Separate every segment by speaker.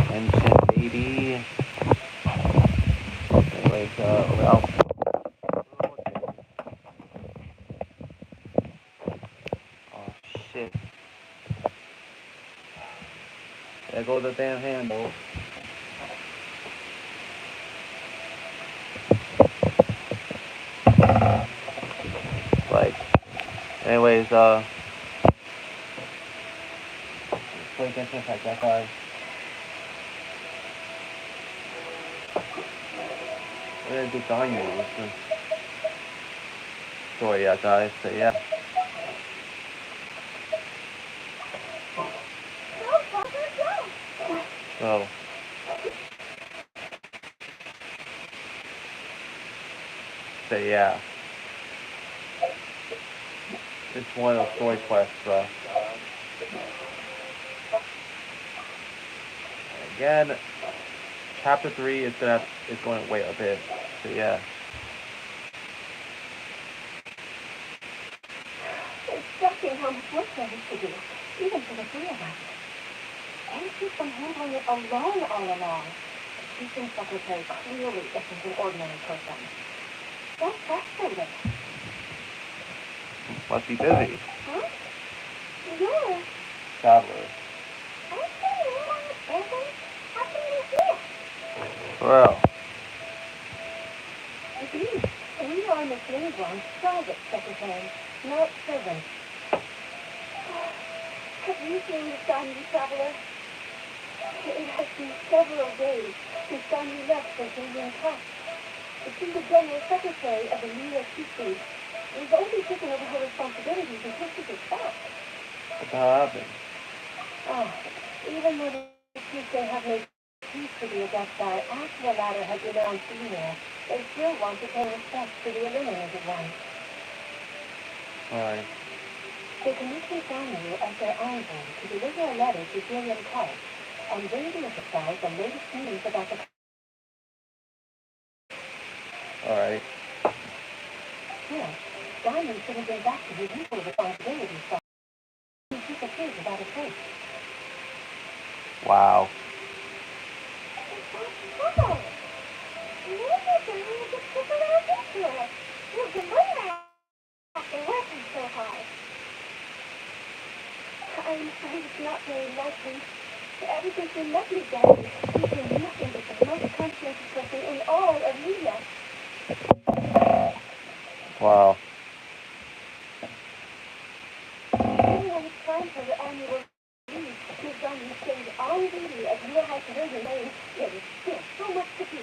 Speaker 1: Genshin, baby. Anyways, well. Oh, shit. There goes the damn handle. Like, anyways, play Genshin Impact, that guy. We're gonna do Ganyu. So yeah, guys, so yeah. So, so yeah. It's one of those story quests, again, chapter 3 is going to wait a bit. So yeah.
Speaker 2: It's shocking how much work there is to do, even for the three of us. And she's been handling it alone all along. She thinks Secretary clearly isn't an ordinary person. So frustrated.
Speaker 1: Must be busy.
Speaker 2: Huh? Yeah.
Speaker 1: Traveler.
Speaker 2: I see you on the present. How can you here?
Speaker 1: Well.
Speaker 2: Agreed. We are Miss Lindblom's private secretary, not servants. Have you seen the Stanley Traveler? It has been several days since Stanley left for Julian Cup. She's the general secretary of the New York City. We've only taken over her responsibilities until she gets back.
Speaker 1: What the hell happened?
Speaker 2: Oh, even though the Tuesday have made peace with the adept guy after the latter had denounced female, they still want to pay respect to the eliminated one.
Speaker 1: Alright.
Speaker 2: They commissioned Samuel as their envoy to deliver a letter to Julian Clark and radio emphasize the latest news about the...
Speaker 1: Alright.
Speaker 2: Still, Diamond should have been back to his usual responsibilities, but he disappeared without a trace.
Speaker 1: Wow.
Speaker 2: Oh, maybe Diamond just took a little detour. You've been wondering after working so hard. I'm afraid it's not very likely. Ever since we met you guys, you've been nothing but the most conscientious person in all of media.
Speaker 1: Wow.
Speaker 2: Even when it's time for the annual leave, you've done these things on duty as your high civilian name, yet it's still so much to do.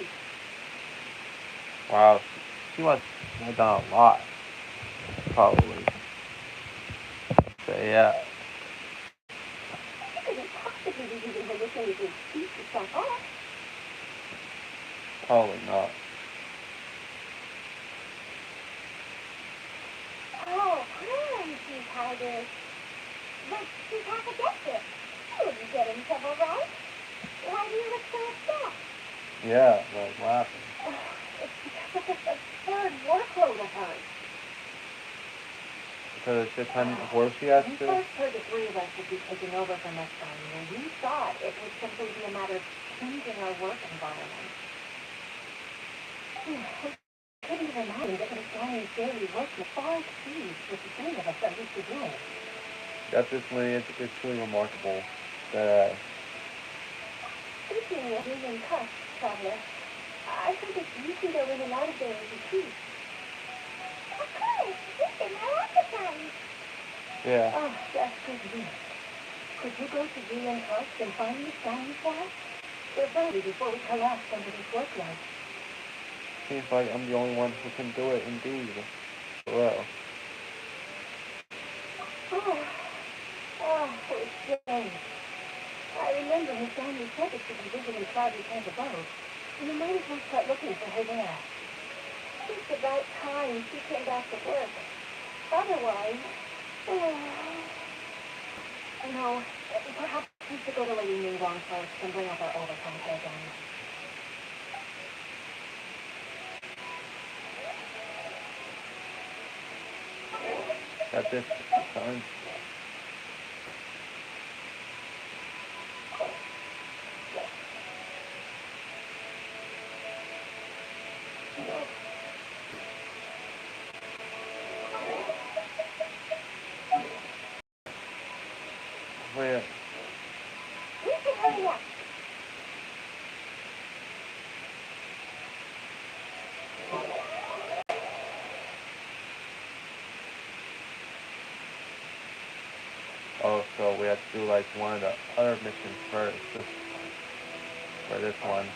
Speaker 1: Wow. She must have done a lot. Probably. So yeah.
Speaker 2: You couldn't possibly be using her maternity to keep yourself off.
Speaker 1: Probably not.
Speaker 2: Oh, clearly she's hiding. But she's half against it. You wouldn't get in trouble, right? Why do you look so upset?
Speaker 1: Yeah, like what happened?
Speaker 2: It's because of this absurd workload of hers.
Speaker 1: Because it's just kind of work she has
Speaker 2: We
Speaker 1: to.
Speaker 2: first heard the three of us would be taking over from us, and we thought it would simply be a matter of changing our work environment. We couldn't have imagined that Miss Diane's daily work would far exceed what the three of us are used to doing.
Speaker 1: Definitely, it's truly remarkable that.
Speaker 2: Speaking of William Cuff, Traveler, I heard that you can go in and out of there as you choose. Of course, we've been there all the time.
Speaker 1: Yeah.
Speaker 2: Oh, that's good news. Could you go to Julian Cuff and find Miss Diane for us? Preferably before we collapse under this workload.
Speaker 1: Seems like I'm the only one who can do it, indeed. Well.
Speaker 2: Poor Jane. I remember Miss Diane said that she'd be visiting Cloudy Camp above. You might as well start looking for her there. It's about time she came back to work. Otherwise, no, perhaps we should go to Lady Ningguang first and bring up our overtime pay again.
Speaker 1: Got this. Son.
Speaker 2: Hurry up.
Speaker 1: Oh, so we have to do like one of the other missions first. For this one.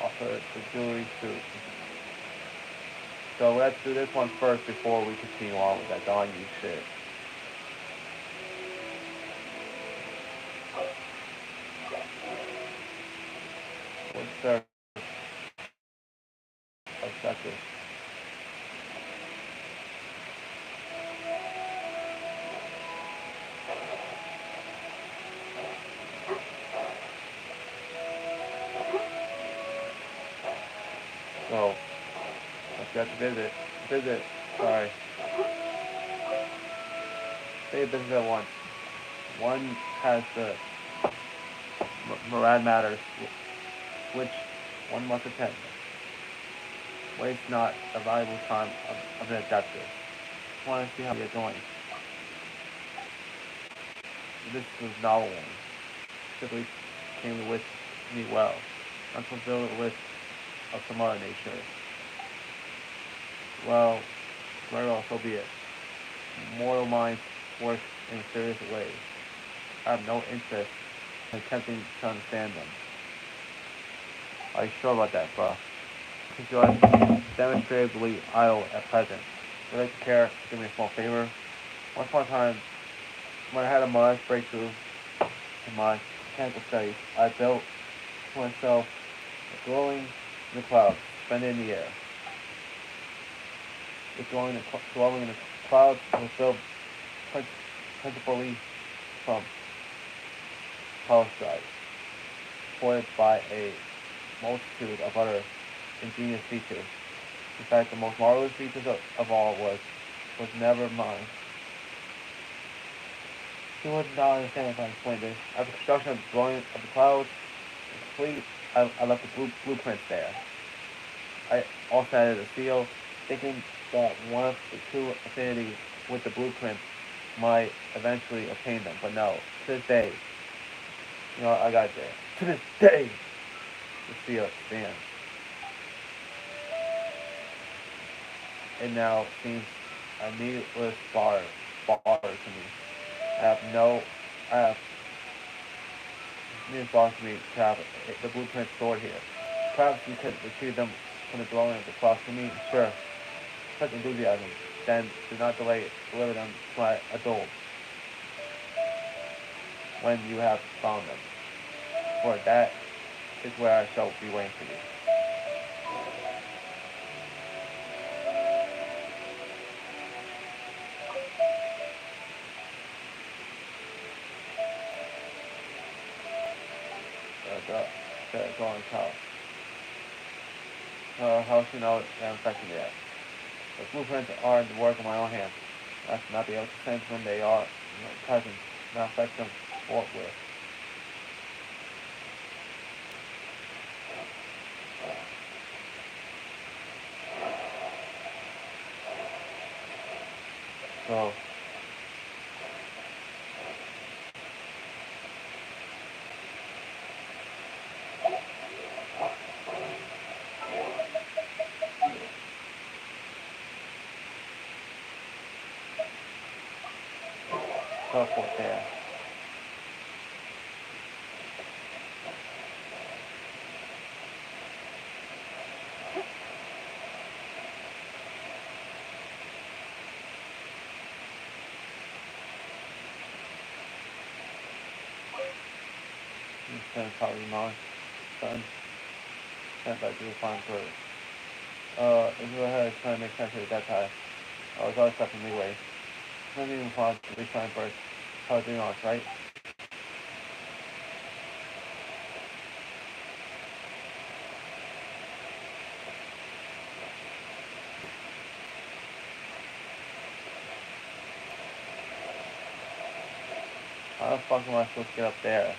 Speaker 1: Also, the jewelry suit. So let's do this one first before we continue on with that Dawn Yu shit. What's their objective? So, let's get to visit. Visit. Sorry. Say visit at once. One has the Murad Matters, which one must attend. Waste not a valuable time of an adaptive. Just want to see how you're doing. This was novel one. Simply came to wish me well. Unfulfilled list of some other nature. Well, very well, so be it. Mortal minds work in mysterious ways. I have no interest in attempting to understand them. Are you sure about that, bro? Since you are demonstrably idle at present, would you like to care to do me a small favor? Once upon a time, when I had a modest breakthrough in my mechanical studies, I built to myself a dwelling in the clouds, suspended in the air. This dwelling in the clouds was built principally from polystyrene, supported by a multitude of other ingenious features. In fact, the most marvelous features of all was never mine. You would not understand if I explained this. After construction of the dwelling of the clouds complete, I left the blueprints there. I also added a seal, thinking that one of the two affinities with the blueprints might eventually obtain them. But no, to this day, I got there. To this day, the seal stands. It now seems a needless bar to me. I have needless bar to me to have the blueprints stored here. Perhaps you could retrieve them from the dwelling of the cross to me. Sure, such enthusiasm. Then do not delay. Deliver them to my adult when you have found them. For that is where I shall be waiting for you. The dwelling house. How should you know that I'm affecting yet? The blueprints are the work of my own hands. I should not be able to sense when they are present, not affect them forthwith. So, teleport there. Instead of probably mine. Son, sent by to find bird. If you had trying to make sense of that time, I was always stuck in leeway. Nothing even pause to be trying first. How doing on, right? How the fuck am I supposed to get up there?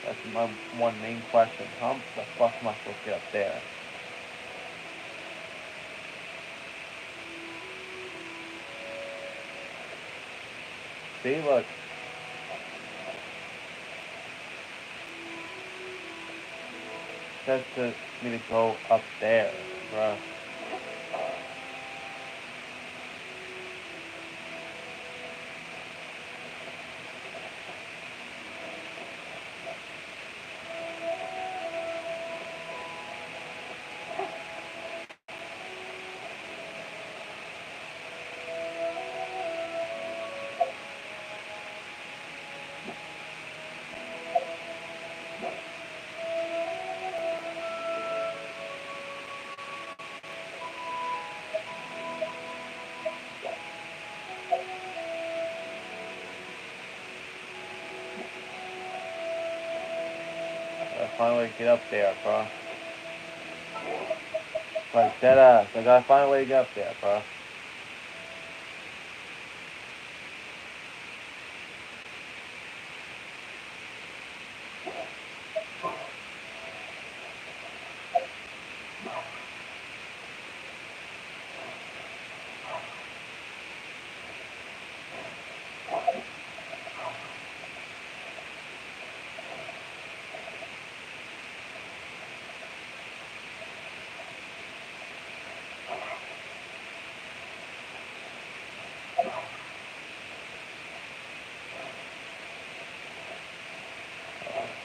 Speaker 1: That's my one main question. How the fuck am I supposed to get up there? See, look. Says to me to go up there, bruh. I finally get up there, bruh. Like dead ass. I gotta find a way to get up there, bruh.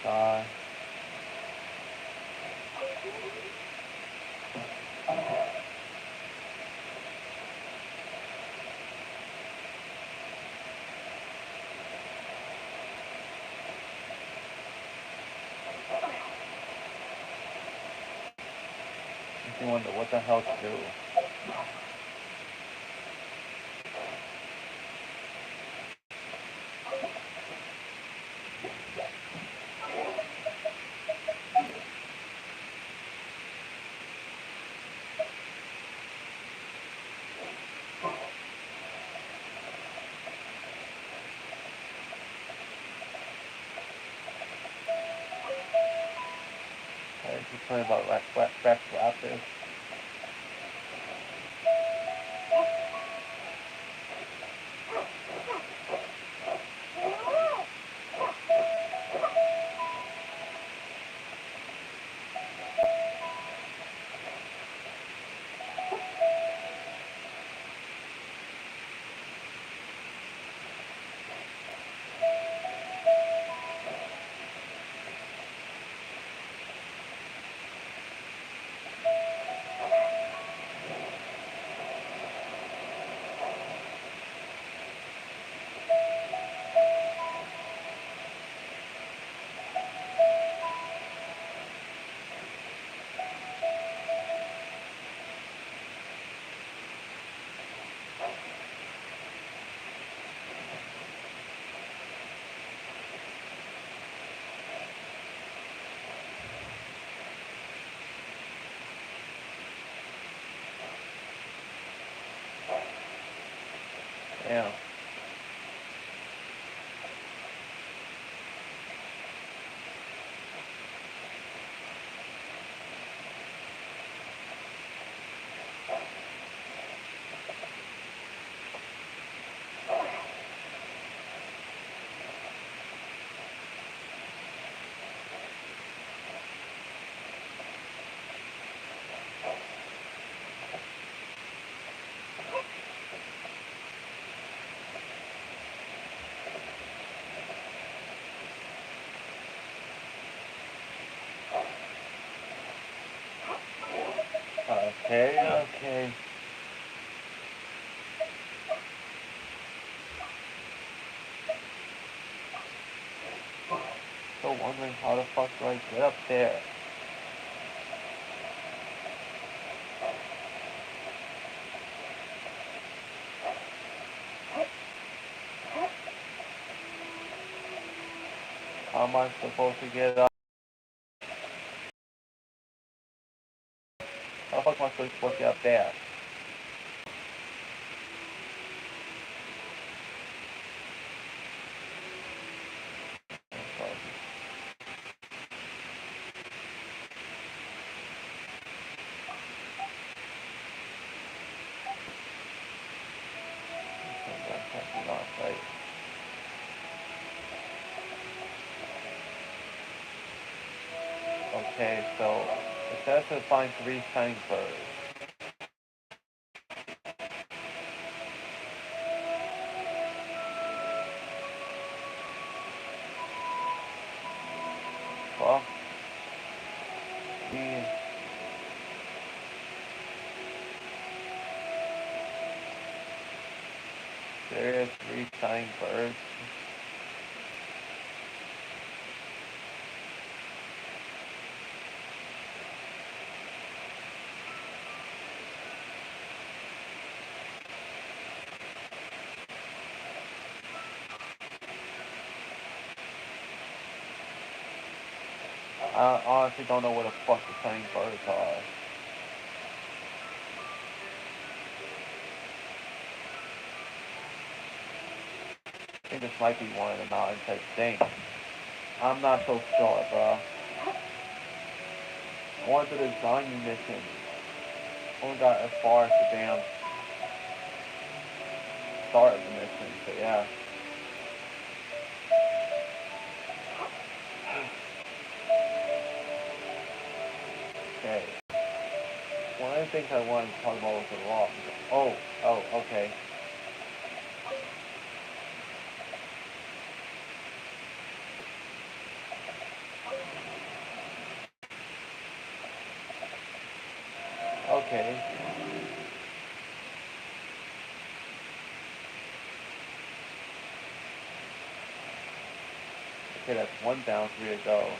Speaker 1: God. Makes me wonder what the hell to do. I just play about Rex Raptors. Damn. Okay. Still wondering how the fuck do I get up there? How am I supposed to get up? How the fuck am I supposed to get up there? Right. Okay, so it says to find 3 shining birds. Well, we there is 3 shining birds. I honestly don't know what the fuck the shining birds are. I think this might be one of the mountain type things. I'm not so sure, bro. I went to the Zanyu mission. Only got as far as the damn start of the mission, so yeah. Okay. One of the things I wanted to talk about was the law. Oh, okay. Okay. Okay, that's 1 down, 3 to go.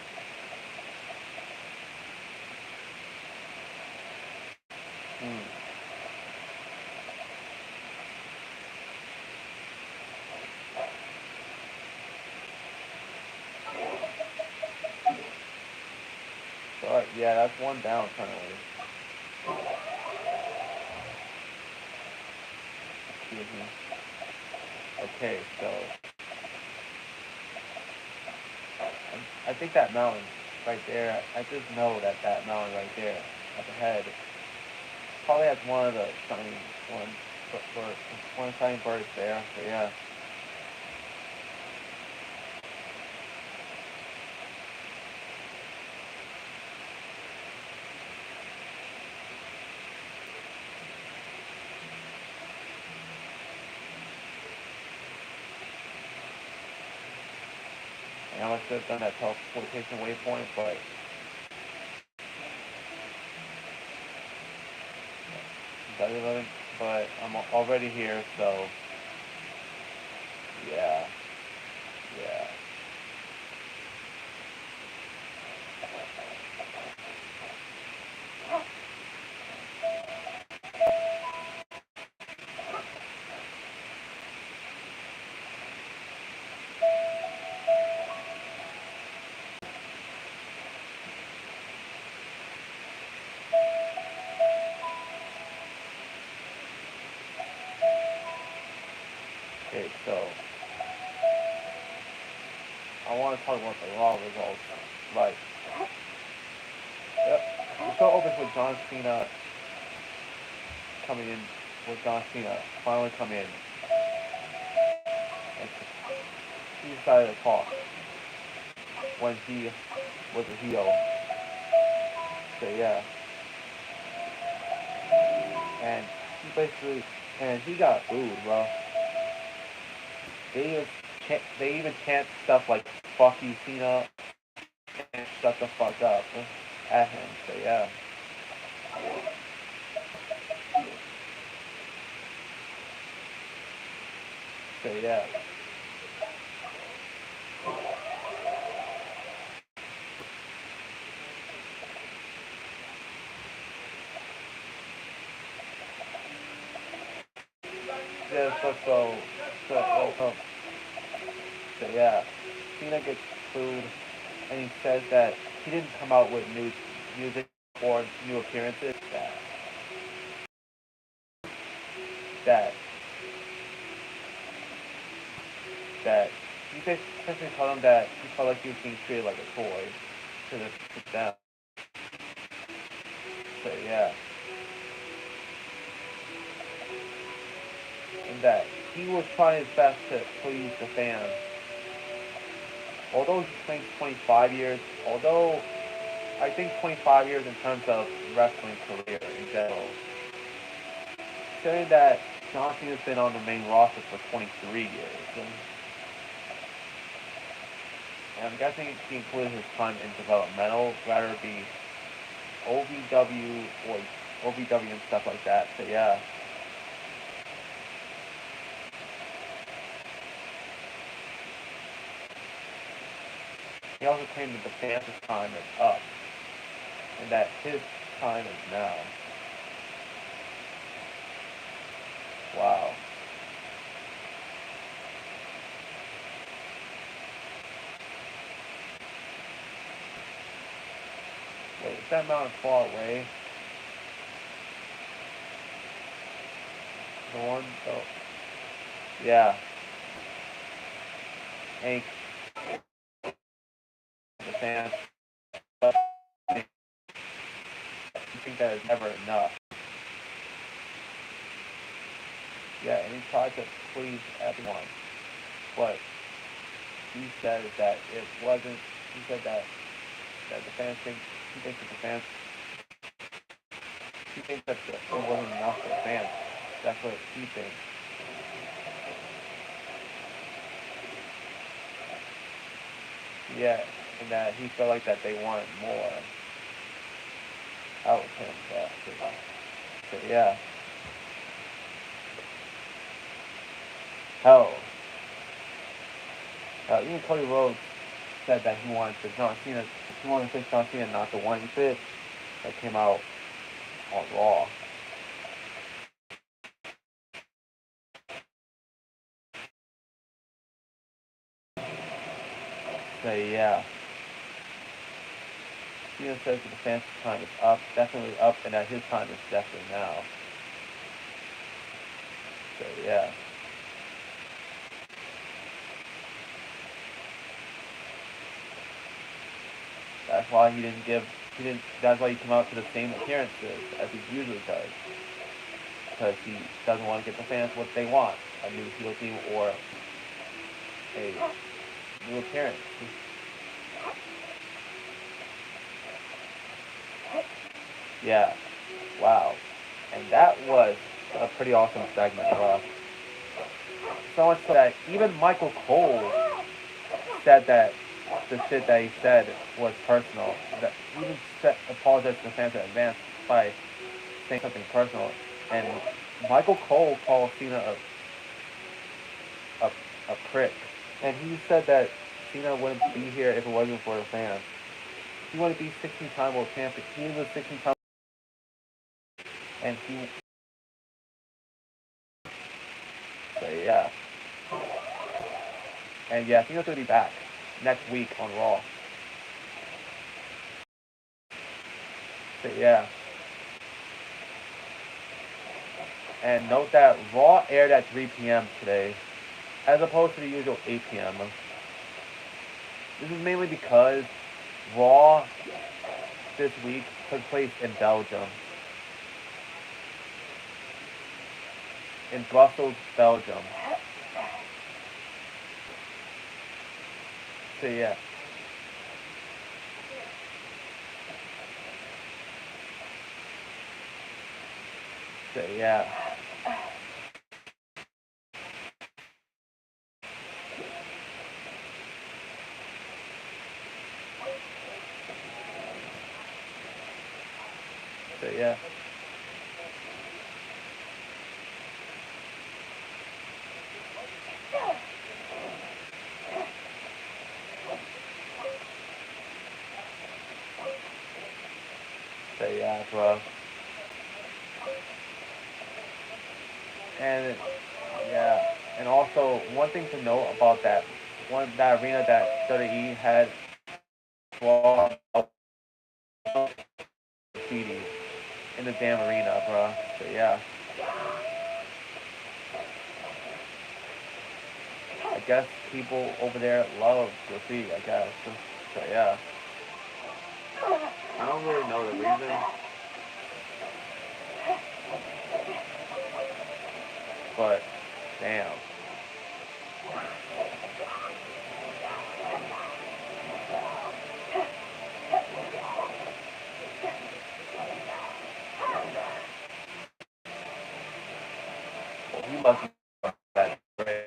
Speaker 1: Hmm. So, yeah, that's 1 down currently. Excuse me. Okay, so I think that mountain right there, I just know that that mountain right there up ahead probably has one of the shining one bird, one shining birds there. So yeah. I must have done that teleportation waypoint, but I'm already here, so yeah, yeah. Okay, so I want to talk about the raw results. Like, yep, the show opens with John Cena coming in, with John Cena finally come in, and he decided to talk when he was a heel. So yeah, and he basically, and he got booed, bro. They even they even chant stuff like "fuck you, Cena" and "shut the fuck up" at him. So yeah, so yeah. Yeah, so yeah, Cena gets booed, and he says that he didn't come out with new music or new appearances. That that he essentially told him that he felt like he was being treated like a toy to them. So yeah, and that he was trying his best to please the fans. Although he claims 25 years, although I think 25 years in terms of wrestling career in general. Saying that John Cena's been on the main roster for 23 years. And I'm guessing he included his time in developmental, whether it be OVW or OVW and stuff like that. So yeah. He also claimed that the fans' time is up, and that his time is now. Wow. Wait, is that mountain far away? The one? Oh. Yeah. And the fans, but I think that is never enough. Yeah, and he tried to please everyone, but he said that it wasn't. He said that the fans think he thinks that the fans he thinks that it wasn't enough for the fans. That's what he thinks. Yeah, and that he felt like that they wanted more out of him. So yeah, hell, even Cody Rhodes said that he wanted to John Cena. He wanted to face John Cena, not the one fit that came out on Raw. So yeah, Cena says that the fans' time is up, definitely up, and that his time is definitely now. So yeah. That's why he didn't give. He didn't. That's why he came out to the same appearances as he usually does, because he doesn't want to get the fans what they want: a new heel team or a new appearance. Yeah. Wow. And that was a pretty awesome segment. So much so that even Michael Cole said that the shit that he said was personal. That even apologized to the fans in advance by saying something personal. And Michael Cole called Cena a prick. And he said that Cena wouldn't be here if it wasn't for the fans. He wouldn't be 16-time world champion. He was a 16-time, and he. So yeah. And yeah, Cena's gonna be back next week on Raw. So yeah. And note that Raw aired at 3 p.m. today, as opposed to the usual 8 p.m. This is mainly because Raw this week took place in Belgium. In Brussels, Belgium. So yeah. So yeah. So yeah. So yeah, bro. And yeah, and also one thing to note about that arena that WWE had Raw graffiti in the damn arena, bro. So yeah, I guess people over there love graffiti. I guess. So yeah, I don't really know the reason, but damn. he must be that great.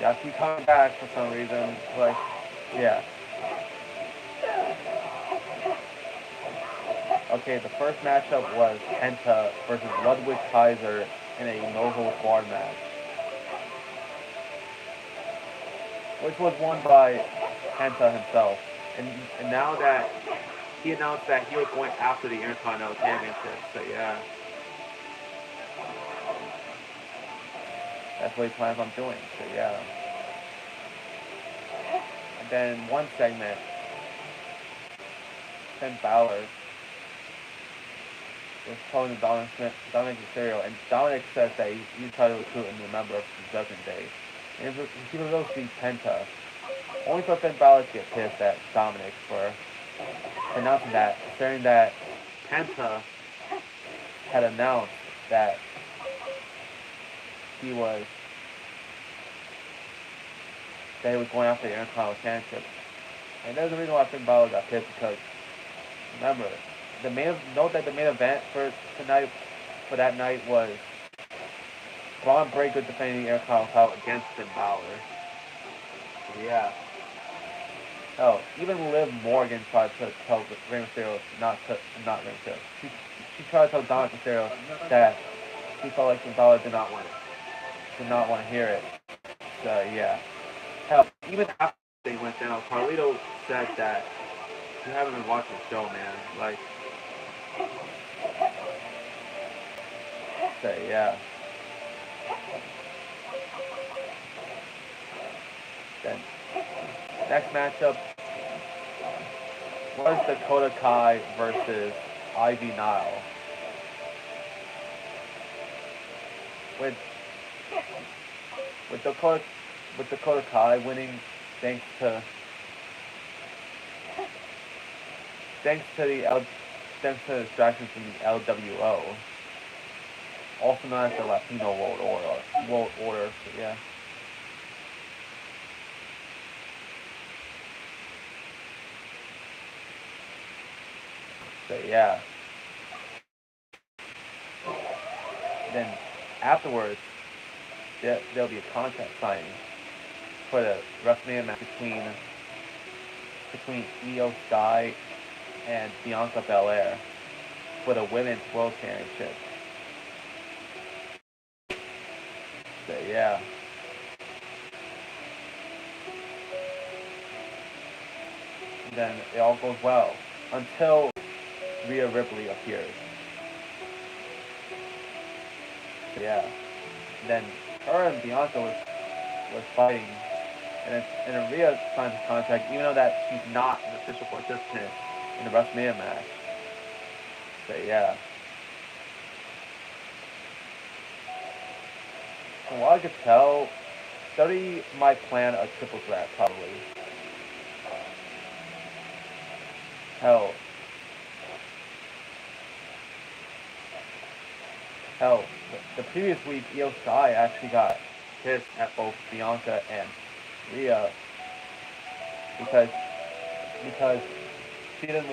Speaker 1: Yeah, I keep coming back for some reason. Like, yeah. Okay, the first matchup was Penta versus Ludwig Kaiser in a no holds barred match, which was won by Penta himself. And now that he announced that he was going after the Intercontinental Championship, so yeah, that's what he plans on doing. So yeah. And then one segment, Finn Balor was calling Dominic Mysterio, and Dominic says that he's trying to recruit a new member of the Judgment Day. And he reveals to be Penta, only for Finn Balor to get pissed at Dominic for announcing that, saying that Penta had announced that he was going after the Intercontinental Championship. And there's a reason why Finn Balor got pissed, because remember, note that the main event for tonight, for that night, was Braun Breaker defending the Intercontinental title against Finn Balor. Yeah. Hell, even Liv Morgan tried to tell Rey Mysterio not Rey Mysterio. She tried to tell Dominic Mysterio that she felt like Finn Balor did not want to hear it. So yeah. Hell, even after they went down, Carlito said that you haven't been watching the show, man. Like, say yeah. Then next matchup was Dakota Kai versus Ivy Nile. With with Dakota Kai winning thanks to the distractions from the LWO, also known as the Latino World Order. So yeah. So yeah. Then afterwards, there'll be a contract signing for the WrestleMania match between Io Sky and Bianca Belair for the Women's World Championship. So yeah. And then it all goes well until Rhea Ripley appears. So yeah. And then her and Bianca was fighting, and then Rhea signs a contract, even though that she's not an official participant in the WrestleMania match. So yeah. From what I could tell, WWE might plan a triple threat probably. Hell, hell, the previous week, Io Sky actually got pissed at both Bianca and Rhea because because she didn't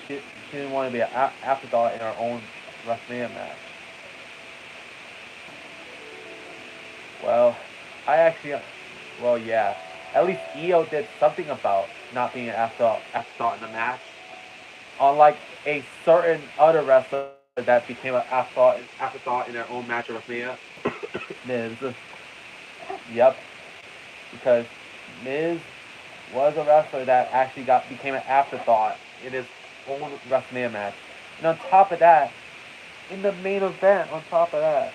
Speaker 1: she didn't want to be an afterthought in her own WrestleMania match. Well, I actually, well, yeah. At least Io did something about not being an afterthought in the match. Unlike a certain other wrestler that became an afterthought in their own match at WrestleMania, Miz. Yep, because Miz was a wrestler that actually became an afterthought in his own WrestleMania match. And on top of that, in the main event, on top of that.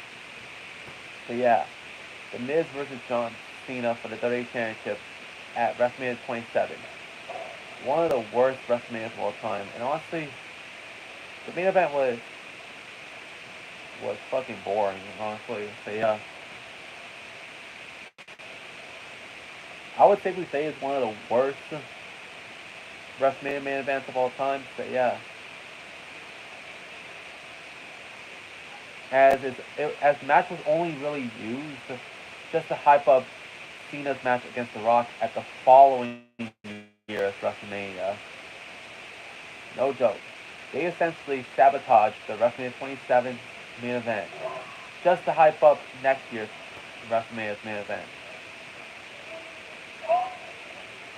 Speaker 1: So yeah, The Miz versus John Cena for the WWE Championship at WrestleMania 27. One of the worst WrestleManias of all time. And honestly, the main event was was fucking boring, honestly. So yeah, I would safely say it's one of the worst WrestleMania main events of all time. So yeah, as the match was only really used just to hype up Cena's match against The Rock at the following year's WrestleMania. No joke. They essentially sabotaged the WrestleMania 27 main event just to hype up next year's WrestleMania's main event.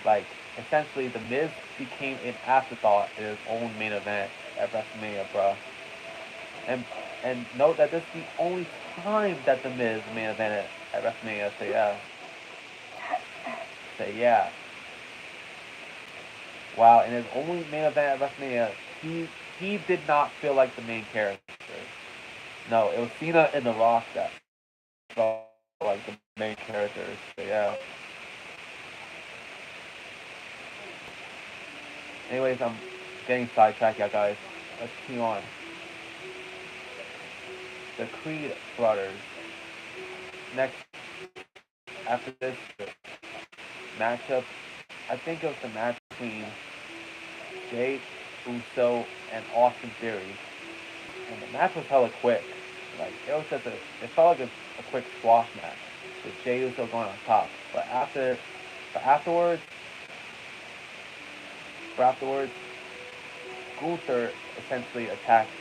Speaker 1: Like, essentially, The Miz became an afterthought in his own main event at WrestleMania, bro. And and note that this is the only time that The Miz main evented at WrestleMania. So yeah, so yeah. Wow, in his only main event at WrestleMania, he did not feel like the main character. No, it was Cena and The Rock that felt like the main characters. So yeah. Anyways, I'm getting sidetracked, yeah, guys. Let's continue on. The Creed brothers. Next, after this matchup, I think it was the match between Jay Uso and Austin Theory, and the match was hella quick. Like it was just it felt like a quick squash match with Jay Uso going on top. But afterwards, but afterwards, Gunther essentially attacked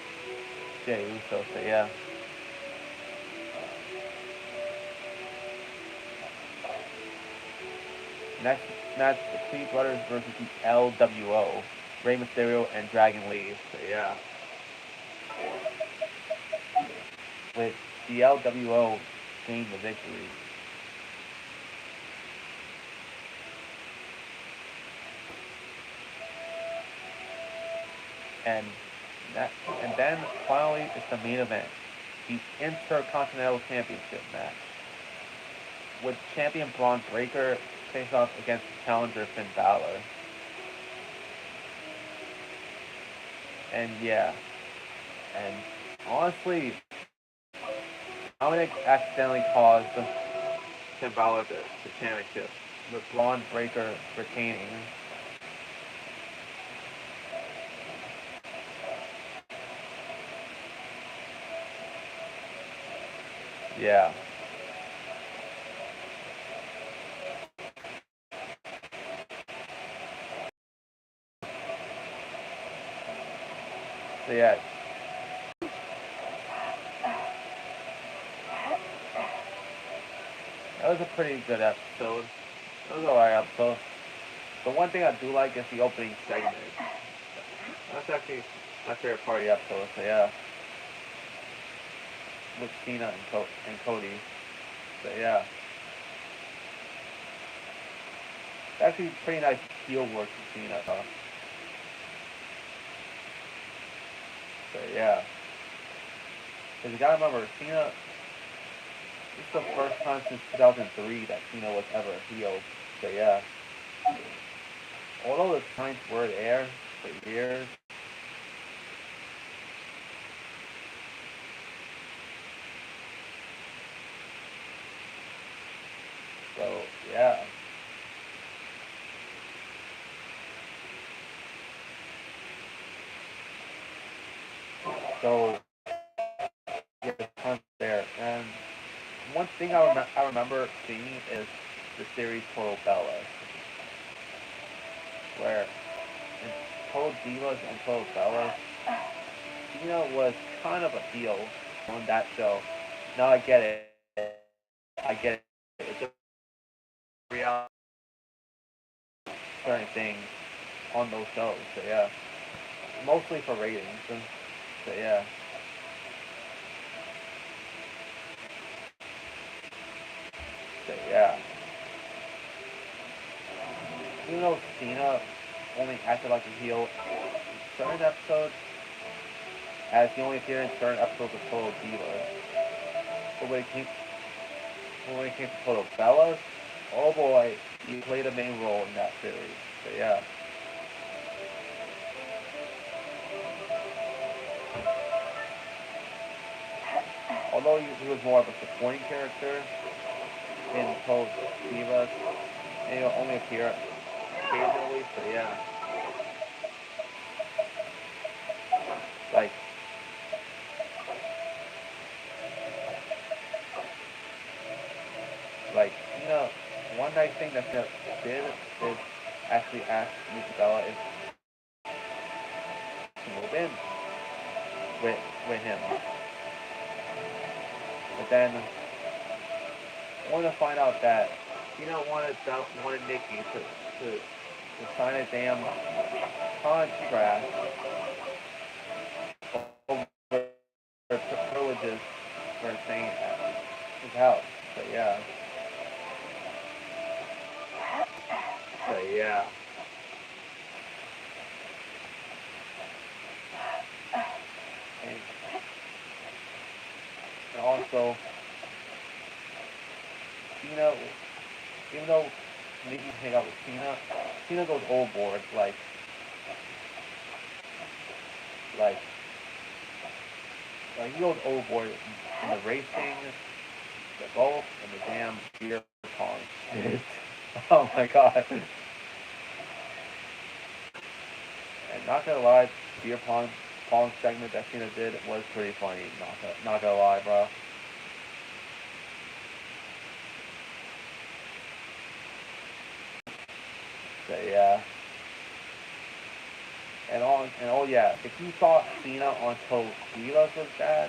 Speaker 1: Jay Uso. So yeah. Next match, the Creed brothers versus the LWO, Rey Mysterio and Dragon Lee. So yeah, with the LWO gained the victory. And that, and then finally it's the main event, the Intercontinental Championship match, with champion Braun Breaker face off against challenger Finn Balor. And yeah, and honestly, Dominic accidentally caused Finn Balor the championship, with Braun Breaker retaining. Yeah. So yeah, that was a pretty good episode. It was alright episode. The one thing I do like is the opening segment. That's actually my favorite part of the episode. So yeah, with Cena and Cody. So yeah, it's actually pretty nice heel work with Cena. So yeah, because you gotta remember, Cena. This is the first time since 2003 that Cena was ever healed. So yeah, although the signs were there for years. So yeah. So yeah, the signs there. And one thing I remember seeing is the series Total Bellas, where in Total Divas and Total Bellas, Cena was kind of a heel on that show. Now I get it. I get it. It's a reality certain things on those shows. So yeah, mostly for ratings. So yeah. So yeah. Even though Cena only acted like a heel in certain episodes, as he only appeared in certain episodes of Total Divas. But when it came to Total Bellas, oh boy, he played a main role in that series. So yeah. although he was more of a supporting character in both Divas, and he'll only appear occasionally. So yeah, like like Cena, one nice thing that Cena did is actually ask Nikki Bella if to move in with with him. But then I wanted to find out that Cena wanted Nikki to sign a damn contract over privileges for staying at his house. So yeah. So yeah. And, and also, Cena, even though Nikki hang out with Cena goes overboard. Like, like he goes overboard in the racing, the golf, and the damn beer pong shit. Oh my god. And not gonna lie, beer pong segment that Cena did was pretty funny. Not gonna lie, bro. So yeah. And oh yeah, if you thought Cena on Total Divas was bad,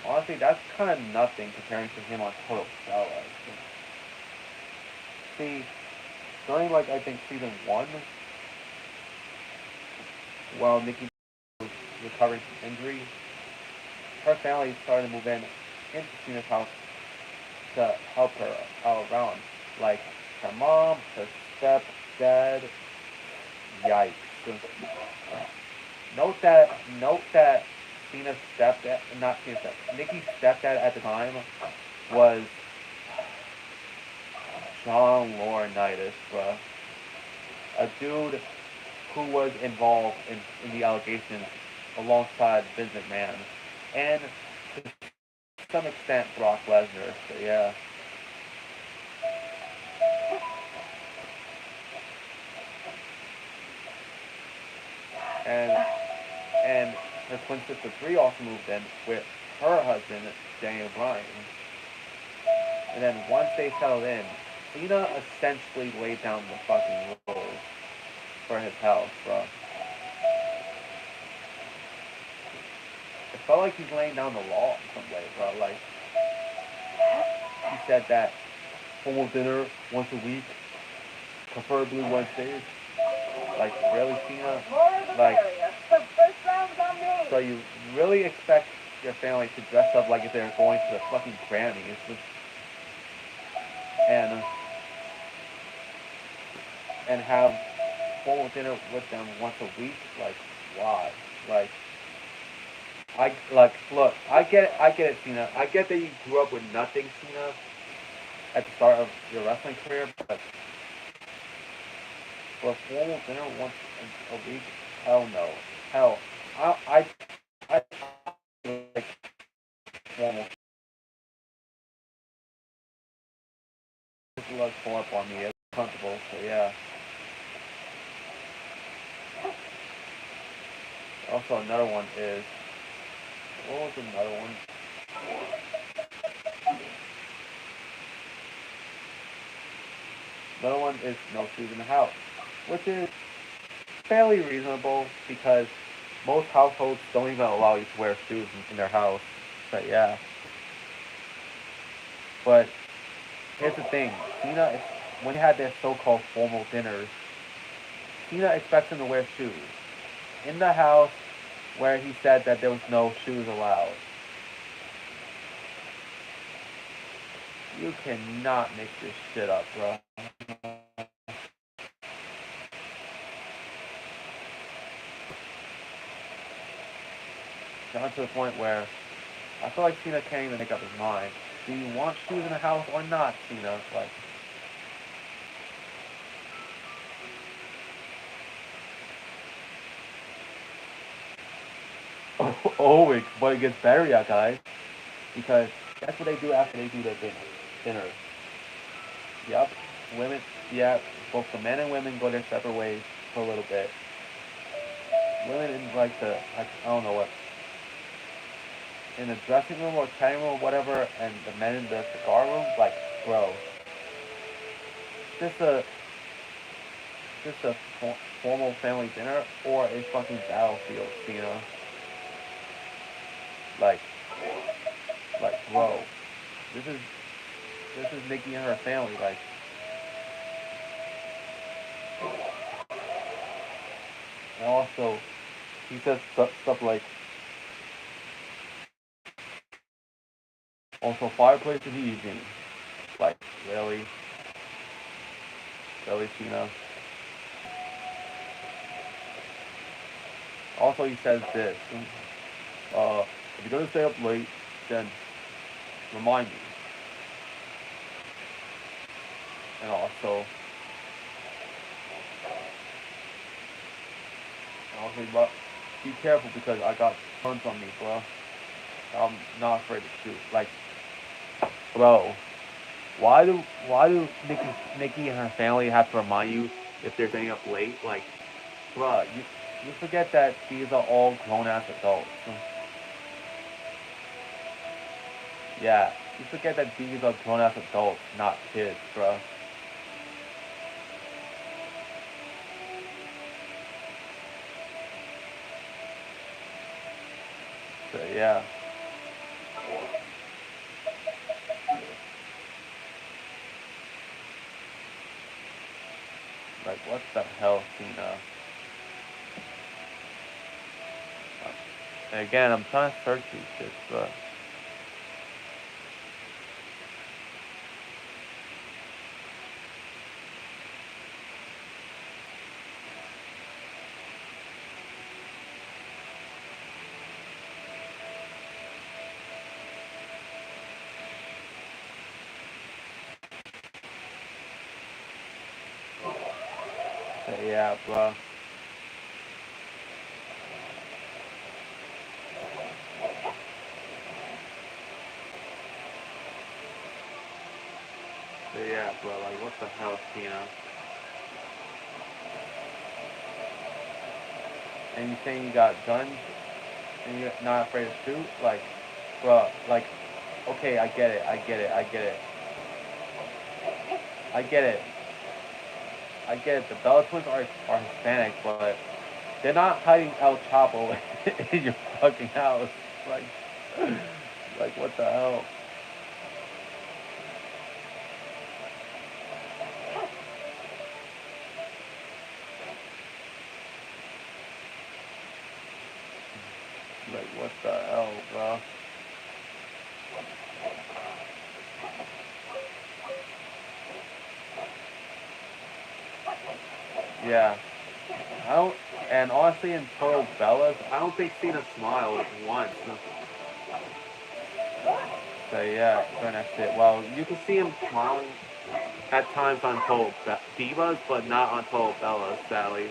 Speaker 1: honestly that's kind of nothing comparing to him on Total Bellas. See, during like I think season one, while Nikki was recovering from injury, her family started to move in into Cena's house to help her out around. Like her mom, her stepdad. Yikes. Note that Cena's stepdad, not Cena's stepdad, Nikki's stepdad at the time was John Laurinaitis, bruh. A dude who was involved in the allegations alongside Vince McMahon. And to some extent Brock Lesnar. So yeah. And and her twin sister Brie also moved in with her husband, Daniel Bryan. And then once they settled in, Cena essentially laid down the fucking rules for his house, bro. It felt like he's laying down the law in some way, bro. Like, he said that formal dinner once a week, preferably Wednesdays. Like, really, Cena? Like, so you really expect your family to dress up like if they're going to the fucking Grammys and and have formal dinner with them once a week? Like, why? Like, look, I get it, Cena. I get that you grew up with nothing, Cena, at the start of your wrestling career, but for a formal dinner once a week, hell no, hell, I like formal. This looks pull up on me. It's comfortable, so yeah. Also, another one is what was another one? Another one is no shoes in the house, which is fairly reasonable because most households don't even allow you to wear shoes in their house. But yeah. But here's the thing, Cena, when he had their so-called formal dinners, Cena expects him to wear shoes in the house where he said that there was no shoes allowed. You cannot make this shit up, bro. Down to the point where I feel like Cena can't even make up his mind. Do you want shoes in the house or not, Cena? Like, oh, but it gets better, yeah, guys. because that's what they do after they do their dinner. Yep, women. Yeah, both the men and women go their separate ways for a little bit. Women in like I don't know what, in the dressing room or chatting room or whatever, and the men in the cigar room. Like, bro, just a just a formal family dinner or a fucking battlefield, you know? Like, bro, this is this is Nikki and her family. Like, and also he says stuff like, also fireplace in the evening. Like, really, really, Tina. Also, he says this. If you're gonna stay up late, then remind me. And also, but be careful because I got guns on me, bro. I'm not afraid to shoot. Like, bro, why do Nikki and her family have to remind you if they're staying up late? Like, bro, you forget that these are all grown ass adults. Yeah, you forget that these are grown ass adults, not kids, bro. So yeah, like what the hell, Cena? And again, I'm trying to search these shits, but yeah, bro. So yeah, bro. Like what the hell, Cena? And you saying you got guns and you're not afraid to shoot? Like, bro, like, okay, I get it, I get it, I get it, I get it, I get it. The Bella twins are Hispanic, but they're not hiding El Chapo in your fucking house. Like, like what the hell? Like what the hell, bro? Yeah, I don't. And honestly, in Total Bellas, I don't think Cena smiled once. So yeah, during that shit. Well, you can see him smiling at times on Total Divas, but not on Total Bellas, sadly.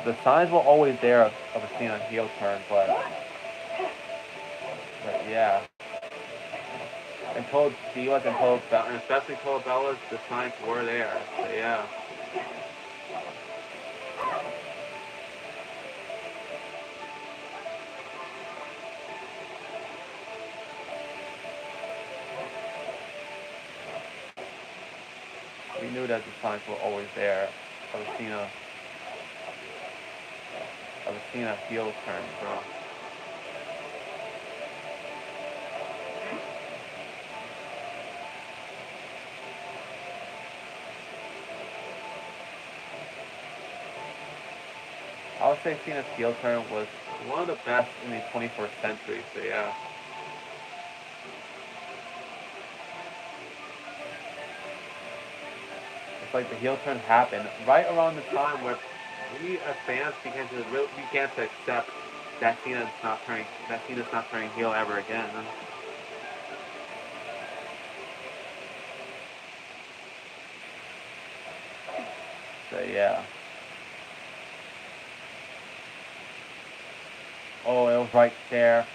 Speaker 1: The signs were always there of a Cena heel turn, but yeah. And Total Divas and Total and especially Total Bellas, the signs were there. So yeah. We knew that the signs were always there of a Cena heel turn, bro. I would say Cena's heel turn was one of the best in the 21st century. So yeah. It's like the heel turn happened right around the time where we as fans began to accept that Cena's not turning heel ever again. So yeah. Oh, it was right there.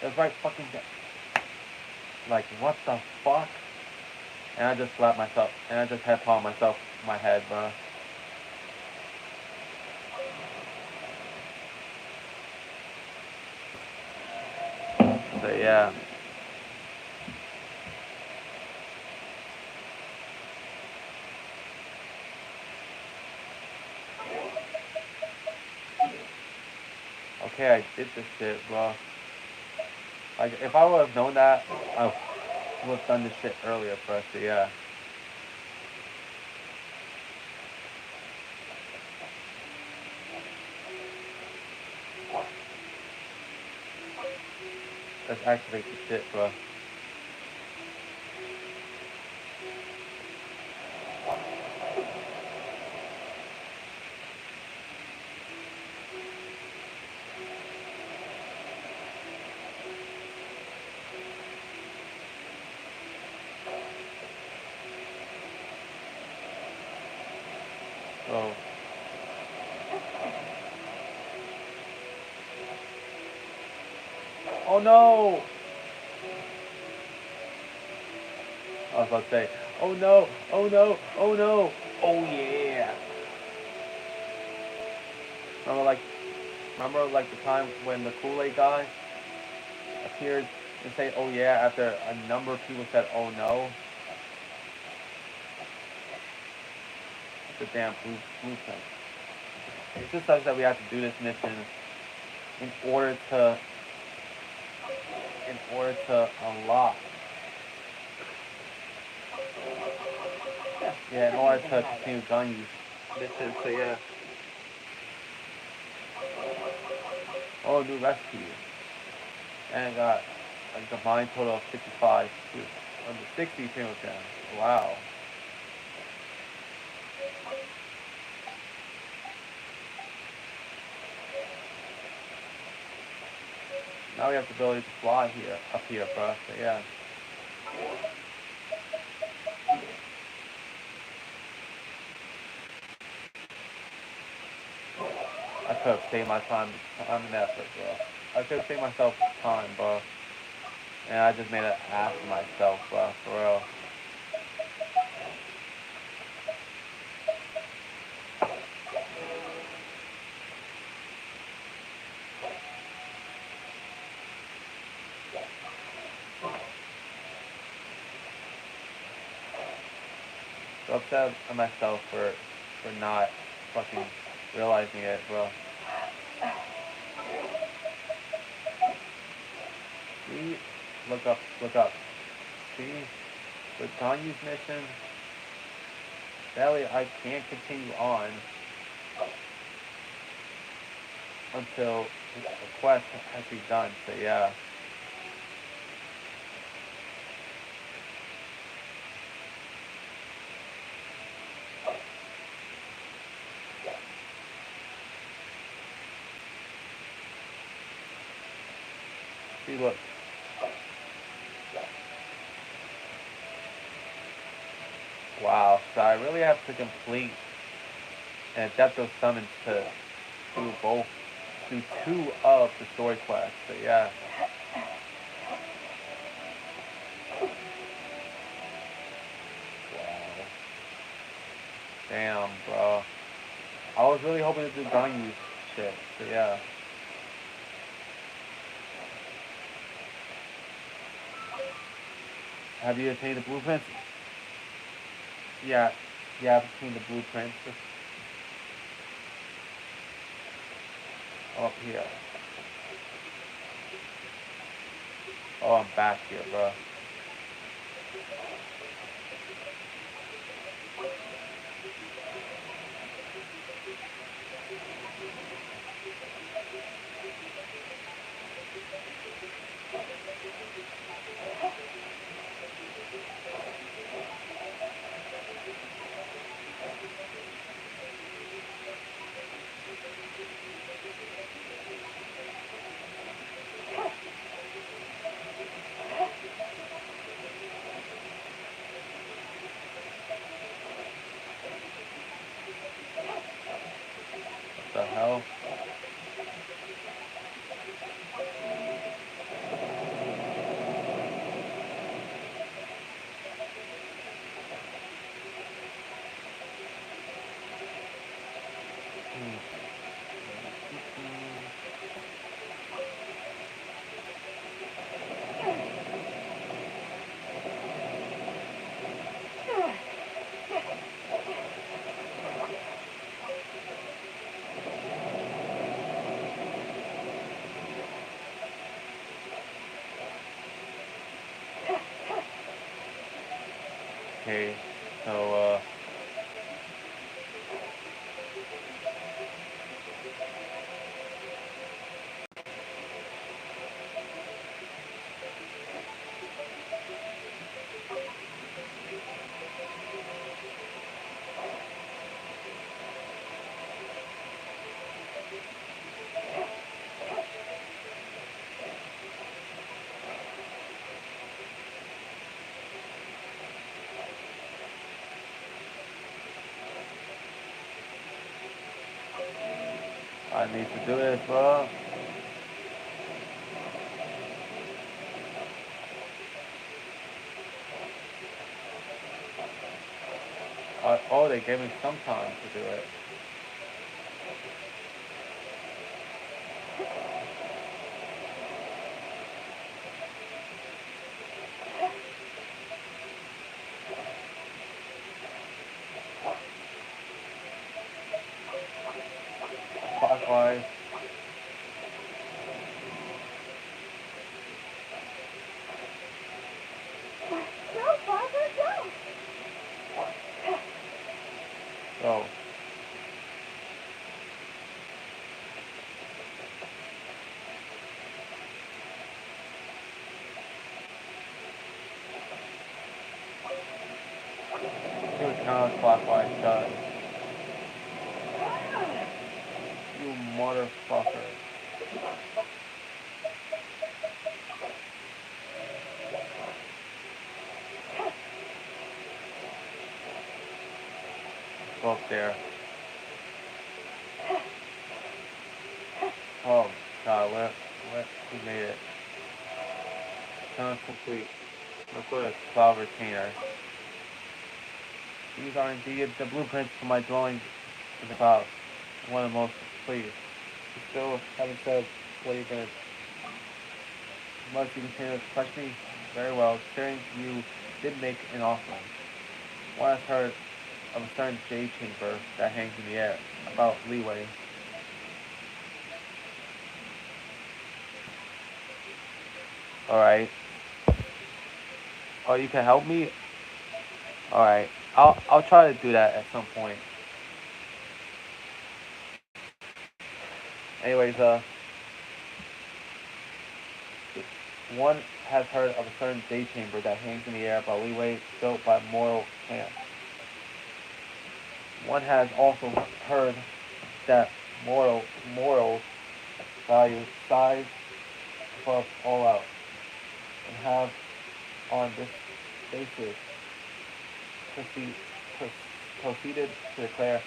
Speaker 1: It was right fucking there. Like, what the fuck? And I just slapped myself. And I just head palmed myself in my head, bro. So, yeah. Okay, I did this shit, bro. Like, if I would have known that, I would have done this shit earlier, bro. So, yeah. Let's activate the shit, bro. So, oh no! I was about to say, oh no, oh no, oh no, oh yeah. Remember like, the time when the Kool-Aid guy appeared and say, oh yeah, after a number of people said, oh no? The damn blueprint. It just sucks that we have to do this mission in order to, unlock. Yeah, in order to continue gun use mission. So yeah. Oh, new recipe. And I got a combined total of 55 under 60 premium gems. Wow. Now we have the ability to fly here, up here, bro. So yeah. I could have saved my time and effort, bro. I could have saved myself time, bro. And I just made an ass of myself, bro. For real. So upset at myself for not fucking realizing it, bro. See? Look up, look up. See? With Ganyu's mission, sadly I can't continue on until the quest has to be done. So yeah. See, look. Wow. So I really have to complete an Adepto summons to do both, do two of the story quests. So yeah. Wow. Damn, bro. I was really hoping to do Ganyu shit. So yeah. Have you attained the blueprints? Yeah. Yeah, I've attained the blueprints. Up here. Oh, I'm back here, bro. Okay, so, I need to do this, bro. Oh, they gave me some time to do it. Clockwise.
Speaker 2: No, Father, don't.
Speaker 1: So, see what counterclockwise does. You motherfucker. Go up there. Oh, God, we made it. Challenge complete. Let's go to cloud retainer. These are indeed the blueprints for my dwelling in the clouds. One of the most pleased. You still haven't said what you're gonna, unless you continue to question me. Very well, considering you did make an offering. One has heard of a certain jade chamber that hangs in the air, about leeway. Alright. Oh, you can help me? Alright. I'll try to do that at some point. Anyways, one has heard of a certain day chamber that hangs in the air by leeway built by mortal hands. One has also heard that mortals value size above all else, and have on this basis proceed, proceeded to declare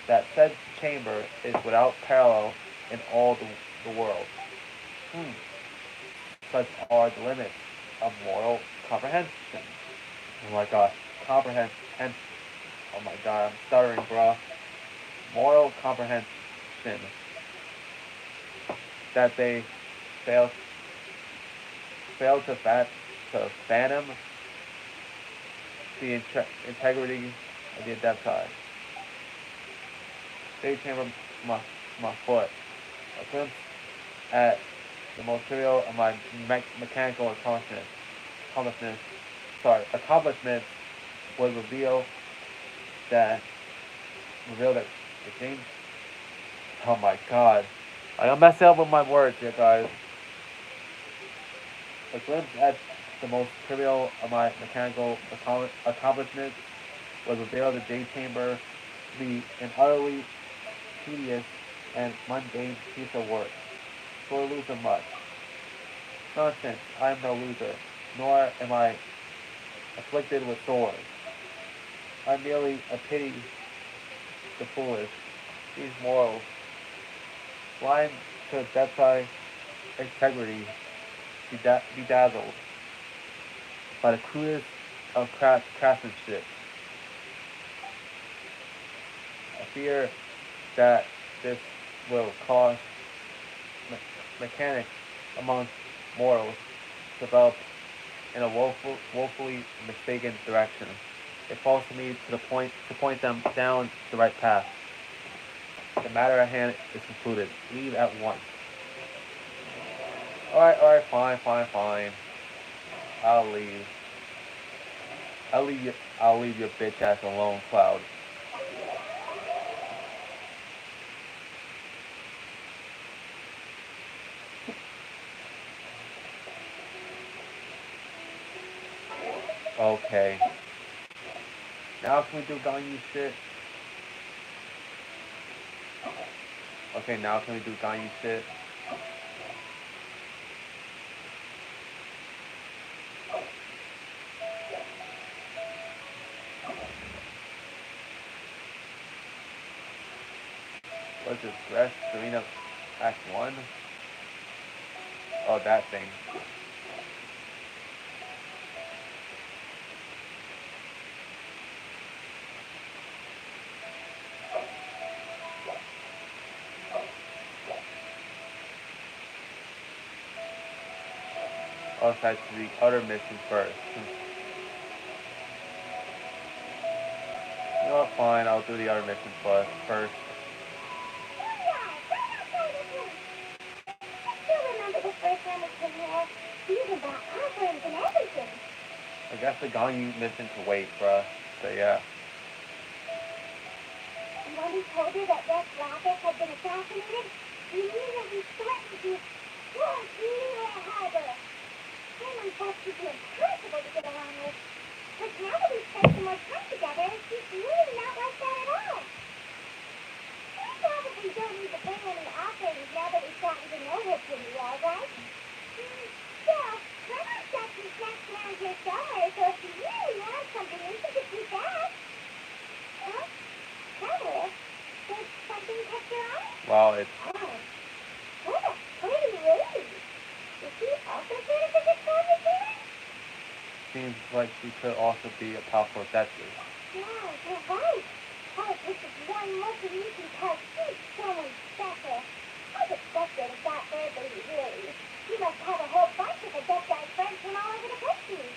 Speaker 1: that said chamber is without parallel in all the world. Hmm. Such are the limits of moral comprehension. Oh my god, comprehension. Oh my god, I'm stuttering, bro. Moral comprehension that they fail to fathom the integrity of the adepti. They chamber my foot. A glimpse at the material of my mechanical accomplishments would that reveal that the game. Oh my god. I'm messing up with my words here, guys. A glimpse at the most trivial of my mechanical accomplishments was revealed the J chamber to be an utterly tedious and mundane piece of work. For a loser much. Nonsense, I am no loser, nor am I afflicted with sores. I merely pity the foolish, these morals, blind to depth integrity, bedazzled by the crudest of craftsmanship. I fear that this will cause mechanics among mortals to develop in a woefully mistaken direction. It falls to me to point them down the right path. The matter at hand is concluded. Leave at once. Alright, fine. I'll leave. I'll leave your bitch ass alone, Cloud. Okay. Now can we do Ganyu shit? Okay, now can we do Ganyu shit? What's this? Rest Arena Act 1? Oh, that thing. Oh, so I have to do the other mission first. You know what, fine, I'll do the other mission first. I guess the Ganyu mission to wait, bruh. So yeah.
Speaker 2: When he told her that Rex Lapis had been assassinated, he immediately threatened to force me to have her. Simon thought she'd be impossible to get along with. But now that we've spent some more time together, she's really not like that at all. We probably don't need to bring any offerings now that we've gotten to know her pretty well, right? Still, Grandma's got some snacks around here somewhere, so if you really want something, we can just eat that. Huh? Grandma, did something catch your eye?
Speaker 1: Wow, it's...
Speaker 2: Oh, what a pretty lady. Is she also here to visit family dinner?
Speaker 1: Seems like she could also be a powerful detective.
Speaker 2: Yeah, you're right. Oh, this is one lucky you because she's someone special. I suspected of that bird lady, really. She must have a whole bunch of adept guy friends from all over the country.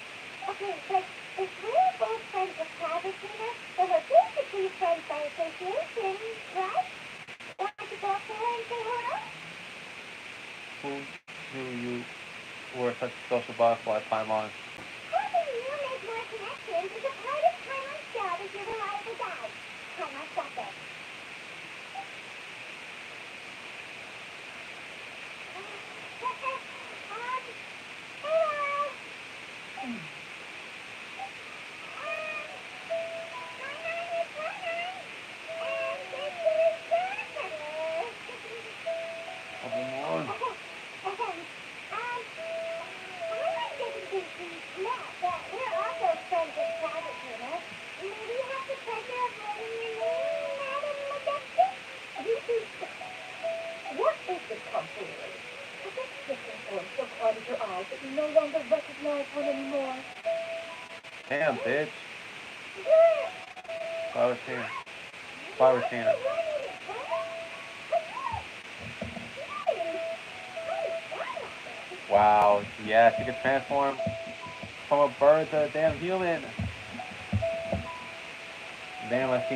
Speaker 2: Okay, but if we're both friends with Travisina, then we're basically friends by association, right? Want to go up to her and say hello?
Speaker 1: Who knew you were such a social butterfly, Paimon?
Speaker 2: Helping you make more connections is a part of Paimon's job as your reliable guide. Paimon, stop it. Hello.
Speaker 1: Come on.
Speaker 2: What is this tomfoolery? Has this system form so clouded your eyes that you no longer recognize one anymore?
Speaker 1: Damn, bitch. Flower Santa. Wow, yeah, she could transform from a bird to a damn human. Damn, I've